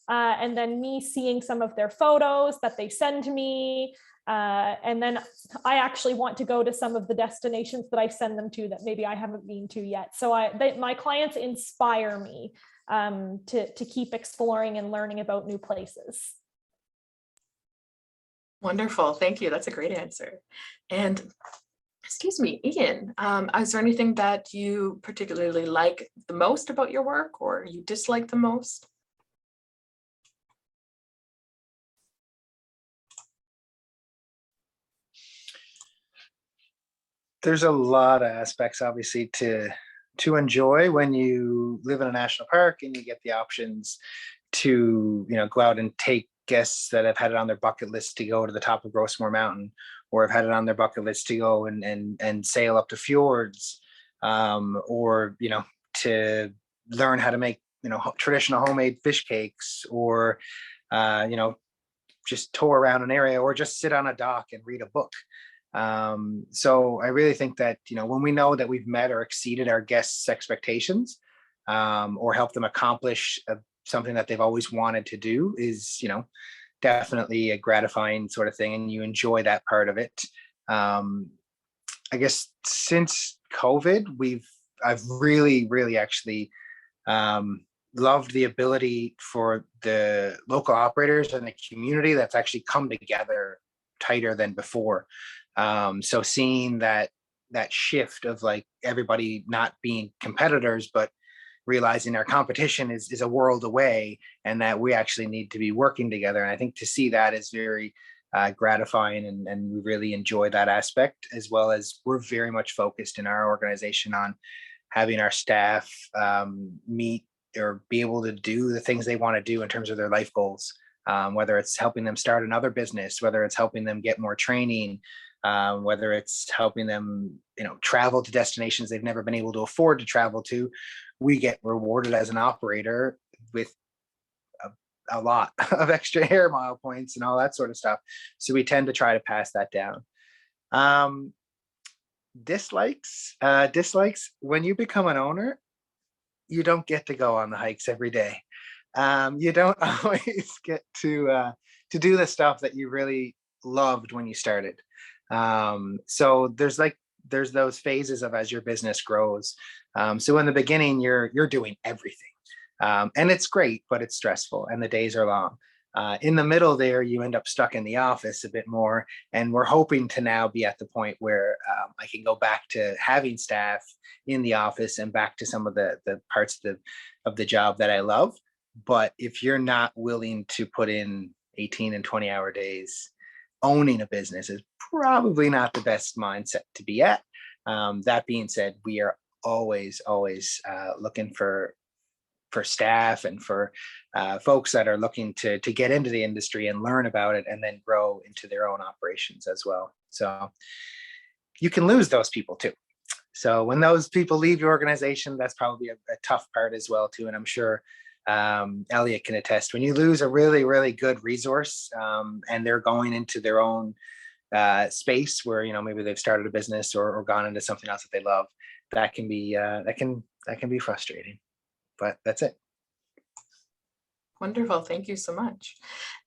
and then me seeing some of their photos that they send to me. And then I actually want to go to some of the destinations that I send them to that maybe I haven't been to yet. So my clients inspire me to keep exploring and learning about new places. Wonderful. Thank you. That's a great answer. And excuse me, Ian, is there anything that you particularly like the most about your work or you dislike the most? There's a lot of aspects, obviously, to enjoy when you live in a national park and you get the options to, go out and take guests that have had it on their bucket list to go to the top of Gros Mountain, or have had it on their bucket list to go and sail up to fjords, or to learn how to make traditional homemade fish cakes, or just tour around an area, or just sit on a dock and read a book. So I really think that, when we know that we've met or exceeded our guests' expectations, or helped them accomplish something that they've always wanted to do, is, definitely a gratifying sort of thing. And you enjoy that part of it. I guess since COVID, I've really actually, loved the ability for the local operators and the community that's actually come together tighter than before. So seeing that shift of like everybody not being competitors, but realizing our competition is a world away and that we actually need to be working together. And I think to see that is very gratifying, and we really enjoy that aspect, as well as we're very much focused in our organization on having our staff meet or be able to do the things they want to do in terms of their life goals, whether it's helping them start another business, whether it's helping them get more training, whether it's helping them, travel to destinations they've never been able to afford to travel to. We get rewarded as an operator with a lot of extra air mile points and all that sort of stuff. So we tend to try to pass that down. Dislikes, when you become an owner, you don't get to go on the hikes every day. You don't always get to do the stuff that you really loved when you started. So there's those phases of as your business grows. So in the beginning, you're doing everything, and it's great, but it's stressful and the days are long. In the middle there, you end up stuck in the office a bit more, and we're hoping to now be at the point where I can go back to having staff in the office and back to some of the parts of the job that I love. But if you're not willing to put in 18 and 20-hour days, owning a business is probably not the best mindset to be at. That being said, we are always looking for staff and for folks that are looking to get into the industry and learn about it and then grow into their own operations as well. So you can lose those people too. So when those people leave your organization, that's probably a tough part as well too. And I'm sure Elliot can attest, when you lose a really, really good resource and they're going into their own space where, maybe they've started a business or gone into something else that they love, that can be frustrating. But that's it. Wonderful. Thank you so much.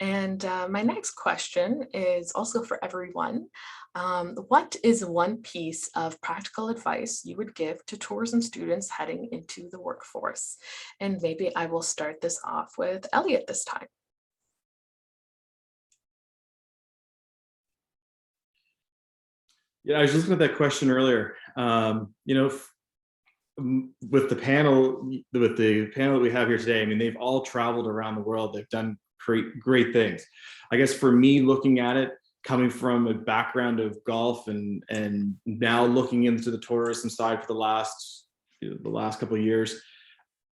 And my next question is also for everyone. What is one piece of practical advice you would give to tourism students heading into the workforce? And maybe I will start this off with Elliot this time. Yeah, I was looking at that question earlier. With the panel that we have here today, I mean, they've all traveled around the world. They've done great things. I guess for me, looking at it, coming from a background of golf and now looking into the tourism side for the last couple of years,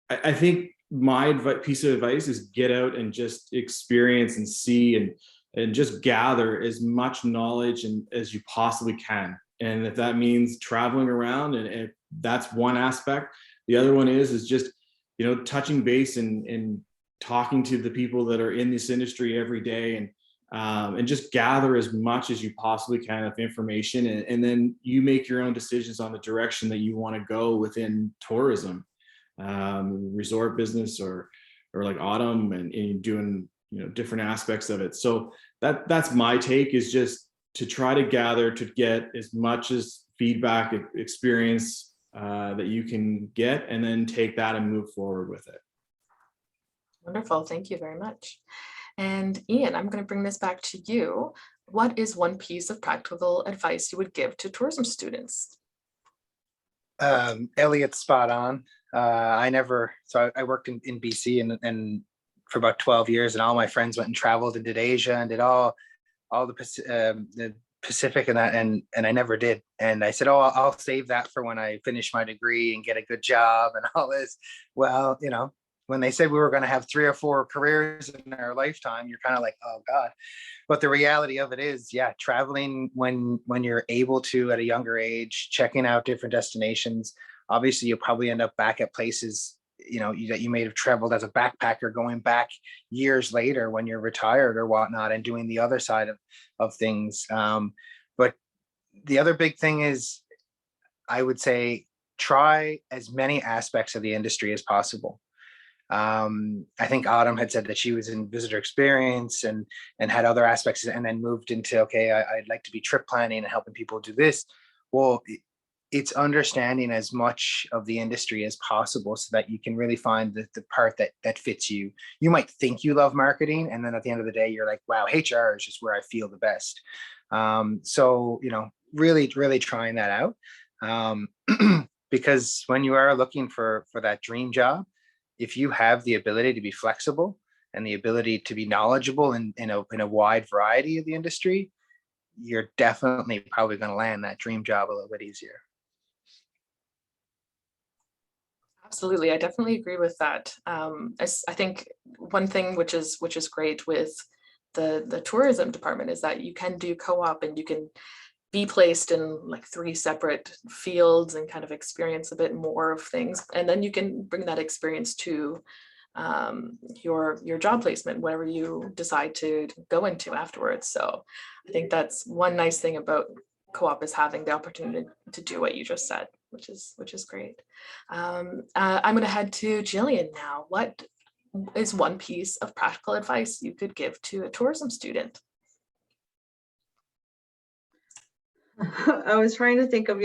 I think my piece of advice is get out and just experience and see and just gather as much knowledge as you possibly can. And if that means traveling around, and if that's one aspect, the other one is just, touching base and talking to the people that are in this industry every day and just gather as much as you possibly can of information. And then you make your own decisions on the direction that you want to go within tourism, resort business or like Autumn and doing, different aspects of it. So that's my take, is just to try to gather, to get as much as feedback, experience that you can get, and then take that and move forward with it. Wonderful. Thank you very much. And Ian, I'm going to bring this back to you. What is one piece of practical advice you would give to tourism students? Elliot's spot on. I worked in BC and for about 12 years, and all my friends went and traveled and did Asia and did all the Pacific and that, and I never did. And I said, I'll save that for when I finish my degree and get a good job and all this. Well, when they said we were going to have 3 or 4 careers in our lifetime, you're kind of like, oh God. But the reality of it is, yeah, traveling when you're able to at a younger age, checking out different destinations. Obviously, you'll probably end up back at places that you may have traveled as a backpacker, going back years later when you're retired or whatnot, and doing the other side of things. But the other big thing is, I would say, try as many aspects of the industry as possible. I think Autumn had said that she was in visitor experience and had other aspects, and then moved into, okay, I'd like to be trip planning and helping people do this. Well, it's understanding as much of the industry as possible so that you can really find the part that fits you. You might think you love marketing, and then at the end of the day, you're like, wow, HR is just where I feel the best. So, really, really trying that out. because when you are looking for that dream job, if you have the ability to be flexible and the ability to be knowledgeable in a wide variety of the industry, you're definitely probably going to land that dream job a little bit easier. Absolutely, I definitely agree with that. I think one thing which is great with the tourism department is that you can do co-op and you can be placed in like 3 separate fields and kind of experience a bit more of things, and then you can bring that experience to your job placement, wherever you decide to go into afterwards. So I think that's one nice thing about co-op, is having the opportunity to do what you just said, which is great. I'm going to head to Jillian now. What is one piece of practical advice you could give to a tourism student? I was trying to think of,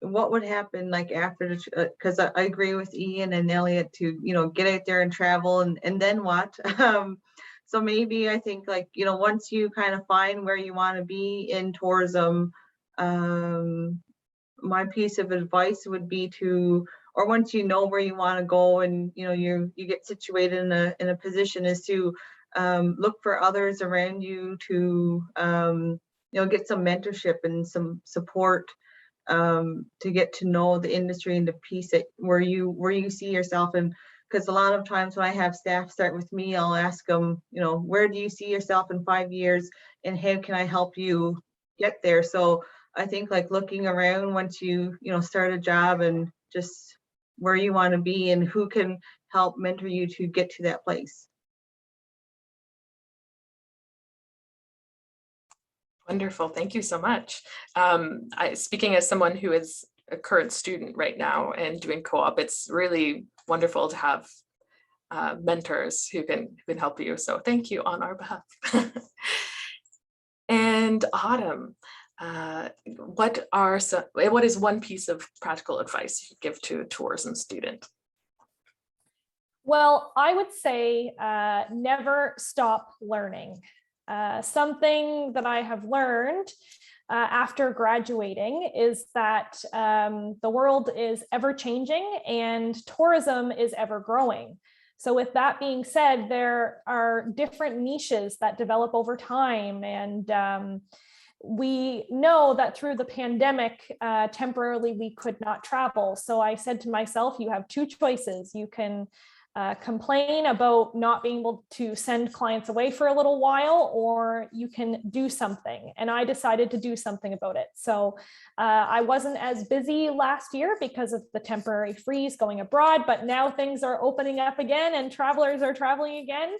what would happen like after the, because I agree with Ian and Elliot to, get out there and travel and then what? So maybe I think like, once you kind of find where you want to be in tourism, my piece of advice would be to, or once you know where you want to go and, you get situated in a position, is to look for others around you to, get some mentorship and some support to get to know the industry and the piece that where you see yourself. And because a lot of times when I have staff start with me, I'll ask them, where do you see yourself in 5 years and how can I help you get there? So I think like looking around once you start a job and just where you want to be and who can help mentor you to get to that place. Wonderful, thank you so much. Speaking as someone who is a current student right now and doing co-op, it's really wonderful to have mentors who can help you. So thank you on our behalf. And Autumn, what is one piece of practical advice you could give to a tourism student? Well, I would say never stop learning. Something that I have learned after graduating is that the world is ever changing and tourism is ever growing. So with that being said, there are different niches that develop over time. And we know that through the pandemic, temporarily we could not travel. So I said to myself, you have 2 choices. You can complain about not being able to send clients away for a little while, or you can do something. And I decided to do something about it. So I wasn't as busy last year because of the temporary freeze going abroad, but now things are opening up again and travelers are traveling again.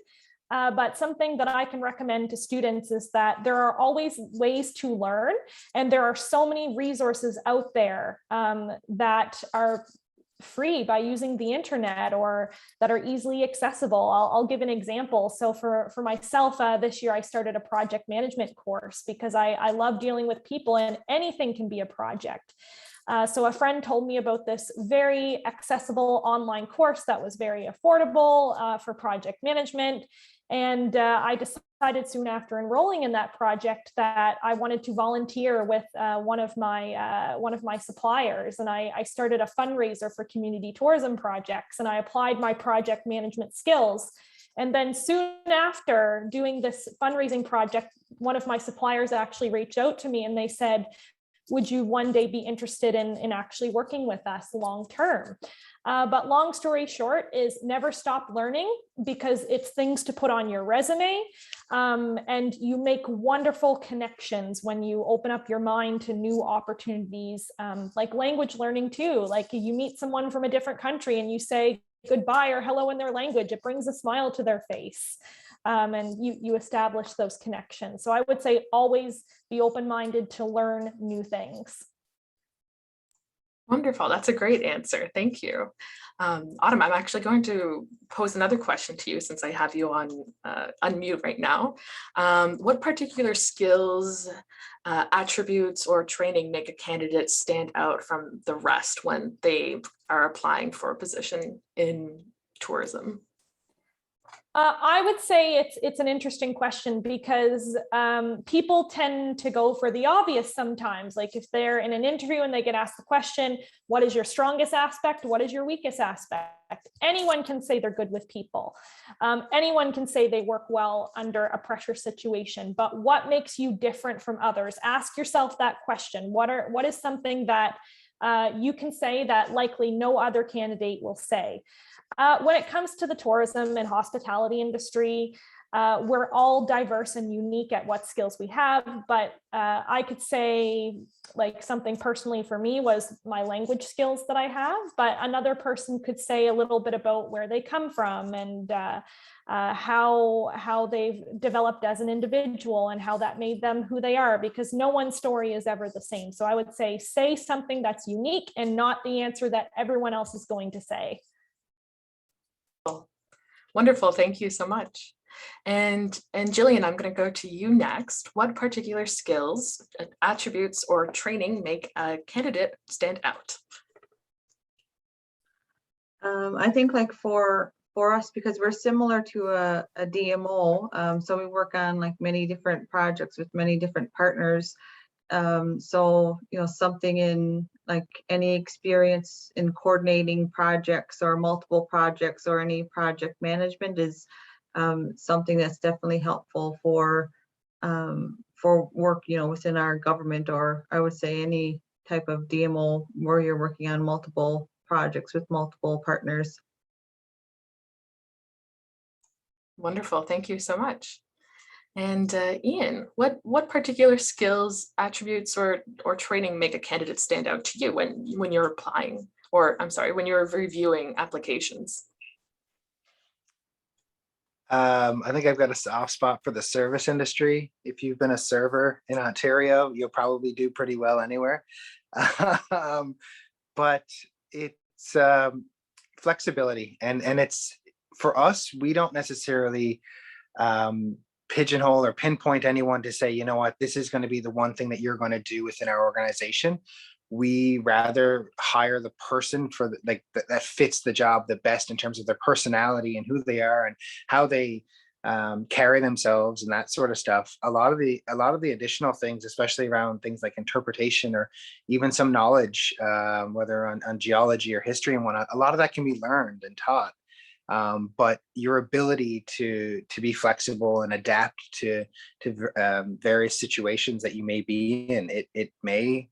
But something that I can recommend to students is that there are always ways to learn, and there are so many resources out there that are free by using the internet or that are easily accessible. I'll give an example. So for myself, this year I started a project management course because I love dealing with people, and anything can be a project. So a friend told me about this very accessible online course that was very affordable for project management. And I decided soon after enrolling in that project that I wanted to volunteer with one of my suppliers. And I started a fundraiser for community tourism projects, and I applied my project management skills. And then soon after doing this fundraising project, one of my suppliers actually reached out to me and they said, would you one day be interested in actually working with us long term? But long story short is never stop learning, because it's things to put on your resume. And you make wonderful connections when you open up your mind to new opportunities, like language learning too. Like you meet someone from a different country and you say goodbye or hello in their language, it brings a smile to their face. And you establish those connections. So I would say always be open-minded to learn new things. Wonderful, that's a great answer. Thank you. Autumn, I'm actually going to pose another question to you since I have you on unmute right now. What particular skills, attributes, or training make a candidate stand out from the rest when they are applying for a position in tourism? I would say it's an interesting question because people tend to go for the obvious sometimes. Like if they're in an interview and they get asked the question, what is your strongest aspect? What is your weakest aspect? Anyone can say they're good with people. Anyone can say they work well under a pressure situation, but what makes you different from others? Ask yourself that question. What is something that you can say that likely no other candidate will say? When it comes to the tourism and hospitality industry, we're all diverse and unique at what skills we have, but I could say like something personally for me was my language skills that I have, but another person could say a little bit about where they come from and how they've developed as an individual and how that made them who they are, because no one story is ever the same. So I would say something that's unique and not the answer that everyone else is going to say. Wonderful, thank you so much. And Jillian, I'm going to go to you next. What particular skills, attributes, or training make a candidate stand out? I think like for us, because we're similar to a DMO, so we work on like many different projects with many different partners. So, you know, something in like any experience in coordinating projects or multiple projects or any project management is something that's definitely helpful for work, you know, within our government, or I would say any type of DMO where you're working on multiple projects with multiple partners. Wonderful, thank you so much. And Ian, what particular skills, attributes, or training make a candidate stand out to you when you're applying, or I'm sorry, when you're reviewing applications? I think I've got a soft spot for the service industry. If you've been a server in Ontario, you'll probably do pretty well anywhere. But it's flexibility, and it's for us, we don't necessarily pigeonhole or pinpoint anyone to say, you know what, this is going to be the one thing that you're going to do within our organization. We rather hire the person for that fits the job the best in terms of their personality and who they are and how they carry themselves and that sort of stuff. A lot of the additional things, especially around things like interpretation or even some knowledge, whether on geology or history and whatnot, a lot of that can be learned and taught. But your ability to be flexible and adapt to various situations that you may be in, it may,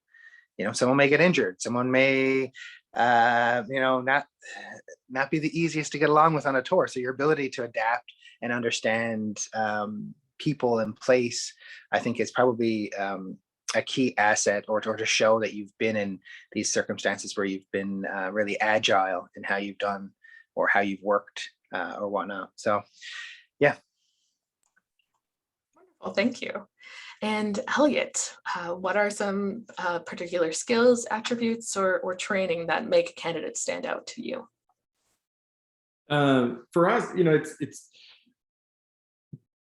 you know, someone may get injured, someone may, you know, not be the easiest to get along with on a tour. So your ability to adapt and understand people in place, I think is probably a key asset, or to show that you've been in these circumstances where you've been really agile in how you've done or how you've worked or whatnot. So, yeah. Wonderful, thank you. And Elliot, what are some particular skills, attributes, or training that make a candidate stand out to you? For us, you know, it's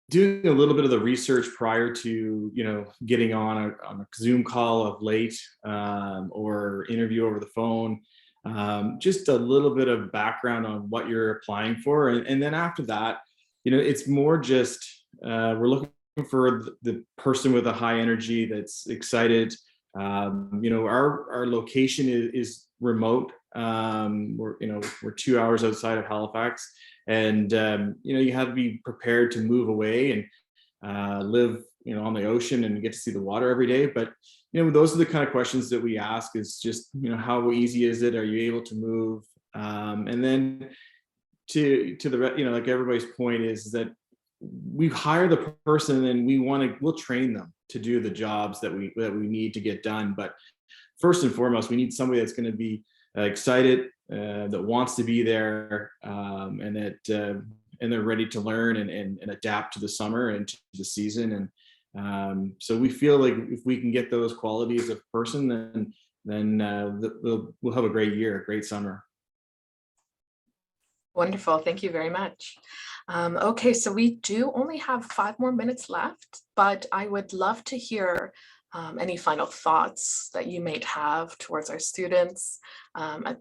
doing a little bit of the research prior to, you know, getting on a Zoom call of late or interview over the phone. Just a little bit of background on what you're applying for. And then after that, you know, it's more just, we're looking for the person with a high energy that's excited. You know, our location is remote. We're 2 hours outside of Halifax, and, you know, you have to be prepared to move away and live, you know, on the ocean and get to see the water every day. But you know, those are the kind of questions that we ask, is just, you know, how easy is it? Are you able to move? And then to the, you know, like everybody's point is that we hire the person and we'll train them to do the jobs that we need to get done. But first and foremost, we need somebody that's going to be excited, that wants to be there, and that and they're ready to learn and adapt to the summer and to the season. And so we feel like if we can get those qualities of person, then we'll have a great year, a great summer. Wonderful, thank you very much. Okay, so we do only have 5 more minutes left, but I would love to hear any final thoughts that you might have towards our students,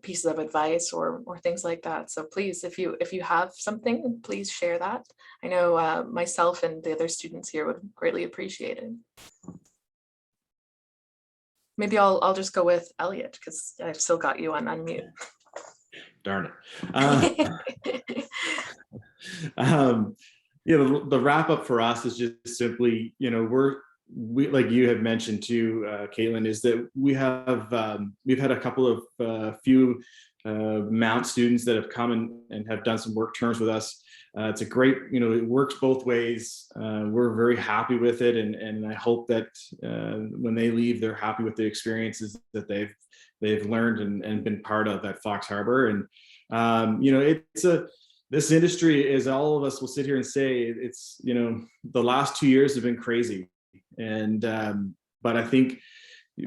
pieces of advice or things like that. So please, if you have something, please share that. I know myself and the other students here would greatly appreciate it. Maybe I'll just go with Elliot because I've still got you on unmute. Darn it. The wrap up for us is just simply, we like you have mentioned too, Caitlin, is that we've had a couple of few Mount students that have come and have done some work terms with us. It's a great, it works both ways. We're very happy with it, and I hope that when they leave, they're happy with the experiences that they've learned and been part of at Fox Harb'r. And this industry, as all of us will sit here and say, it's the last 2 years have been crazy. And but I think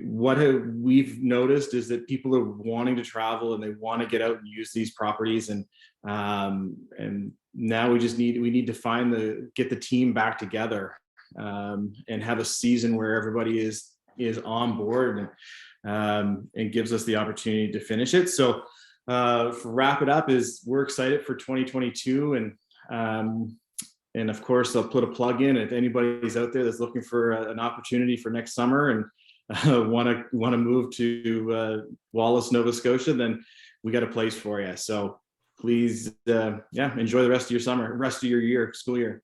what we've noticed is that people are wanting to travel and they want to get out and use these properties, and now we need to get the team back together and have a season where everybody is on board and gives us the opportunity to finish it. So wrap it up is we're excited for 2022, and of course, I'll put a plug in if anybody's out there that's looking for an opportunity for next summer and want to move to Wallace, Nova Scotia, then we got a place for you. So please, enjoy the rest of your school year.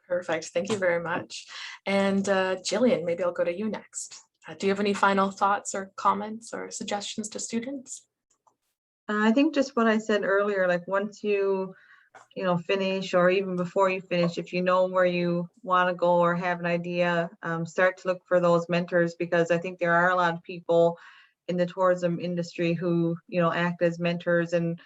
Perfect. Thank you very much. And Jillian, maybe I'll go to you next. Do you have any final thoughts or comments or suggestions to students? I think just what I said earlier, like once you finish, or even before you finish, if you know where you want to go or have an idea, start to look for those mentors, because I think there are a lot of people in the tourism industry who, act as mentors, and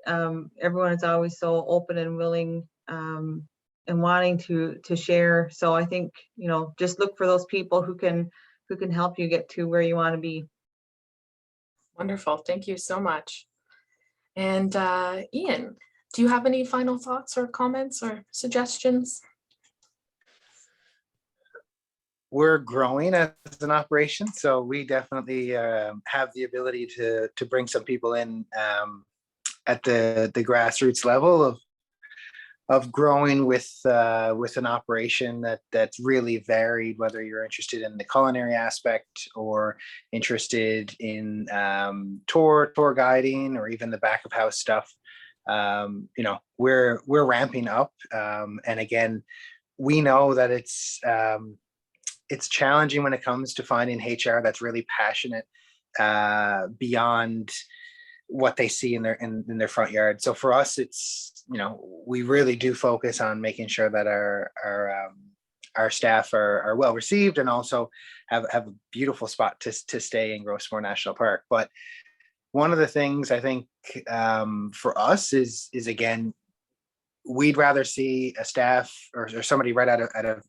everyone is always so open and willing and wanting to share. So I think, just look for those people who can help you get to where you want to be. Wonderful. Thank you so much. And Ian, do you have any final thoughts or comments or suggestions? We're growing as an operation, so we definitely have the ability to bring some people in at the grassroots level of growing with an operation that's really varied, whether you're interested in the culinary aspect or interested in tour guiding or even the back of house stuff. We're ramping up, and again, we know that it's challenging when it comes to finding HR that's really passionate beyond what they see in their front yard. So for us, it's we really do focus on making sure that our staff are well received and also have a beautiful spot to stay in Gros National Park. But one of the things I think for us is again, we'd rather see a staff or somebody right out of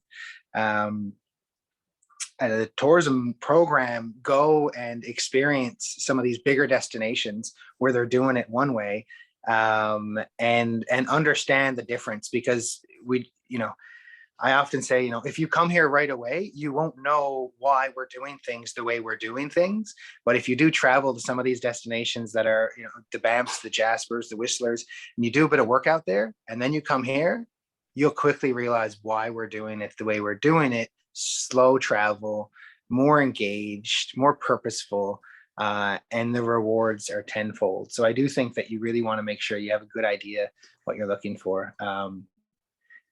a tourism program go and experience some of these bigger destinations where they're doing it one way, and understand the difference, because I often say, if you come here right away, you won't know why we're doing things the way we're doing things. But if you do travel to some of these destinations that are, the Banffs, the Jaspers, the Whistlers, and you do a bit of work out there, and then you come here, you'll quickly realize why we're doing it the way we're doing it. Slow travel, more engaged, more purposeful, and the rewards are tenfold. So I do think that you really want to make sure you have a good idea what you're looking for.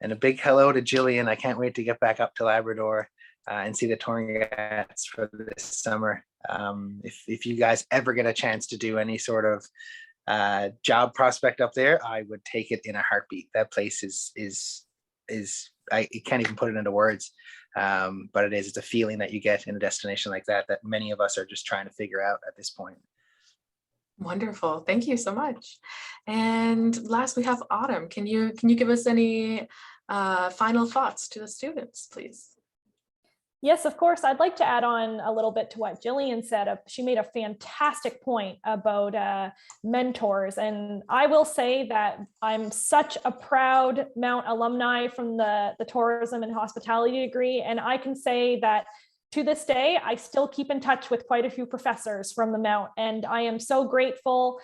And a big hello to Jillian. I can't wait to get back up to Labrador and see the touring guides for this summer. If you guys ever get a chance to do any sort of job prospect up there, I would take it in a heartbeat. That place is I can't even put it into words, but it's a feeling that you get in a destination like that many of us are just trying to figure out at this point. Wonderful. Thank you so much. And last, we have Autumn. Can you give us any final thoughts to the students, please? Yes, of course. I'd like to add on a little bit to what Jillian said. She made a fantastic point about mentors. And I will say that I'm such a proud Mount alumni from the tourism and hospitality degree. And I can say that to this day, I still keep in touch with quite a few professors from the Mount, and I am so grateful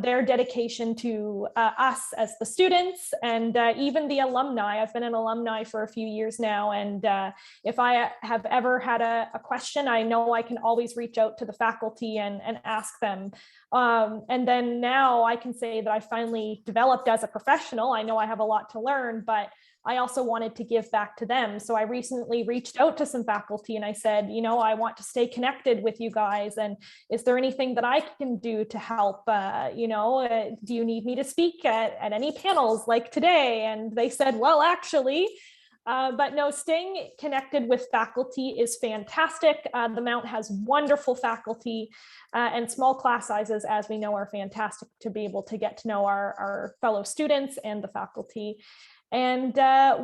their dedication to us as the students and even the alumni. I've been an alumni for a few years now, and if I have ever had a question, I know I can always reach out to the faculty and ask them. And then now I can say that I finally developed as a professional. I know I have a lot to learn, but I also wanted to give back to them. So I recently reached out to some faculty and I said, you know, I want to stay connected with you guys. And is there anything that I can do to help? You know, do you need me to speak at any panels like today? And they said, well, actually, but no, staying connected with faculty is fantastic. The Mount has wonderful faculty and small class sizes, as we know, are fantastic to be able to get to know our fellow students and the faculty. And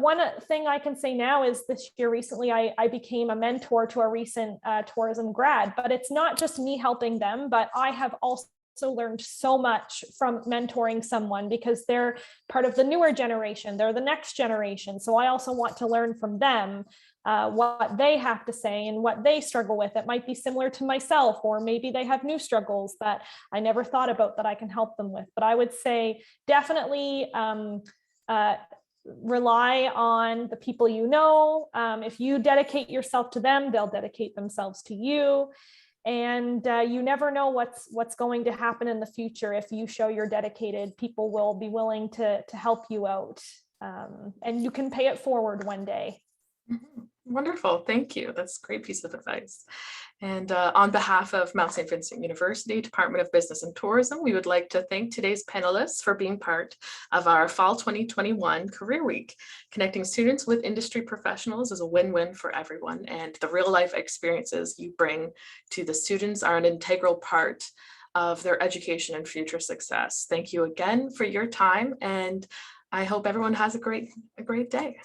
one thing I can say now is this year recently, I became a mentor to a recent tourism grad, but it's not just me helping them, but I have also learned so much from mentoring someone because they're part of the newer generation. They're the next generation. So I also want to learn from them what they have to say and what they struggle with. It might be similar to myself, or maybe they have new struggles that I never thought about that I can help them with. But I would say definitely rely on the people you know. If you dedicate yourself to them, they'll dedicate themselves to you. And you never know what's going to happen in the future. If you show you're dedicated, people will be willing to help you out. And you can pay it forward one day. Wonderful, thank you. That's a great piece of advice. And on behalf of Mount St. Vincent University Department of Business and Tourism, we would like to thank today's panelists for being part of our Fall 2021 Career Week. Connecting students with industry professionals is a win-win for everyone, and the real-life experiences you bring to the students are an integral part of their education and future success. Thank you again for your time, and I hope everyone has a great day.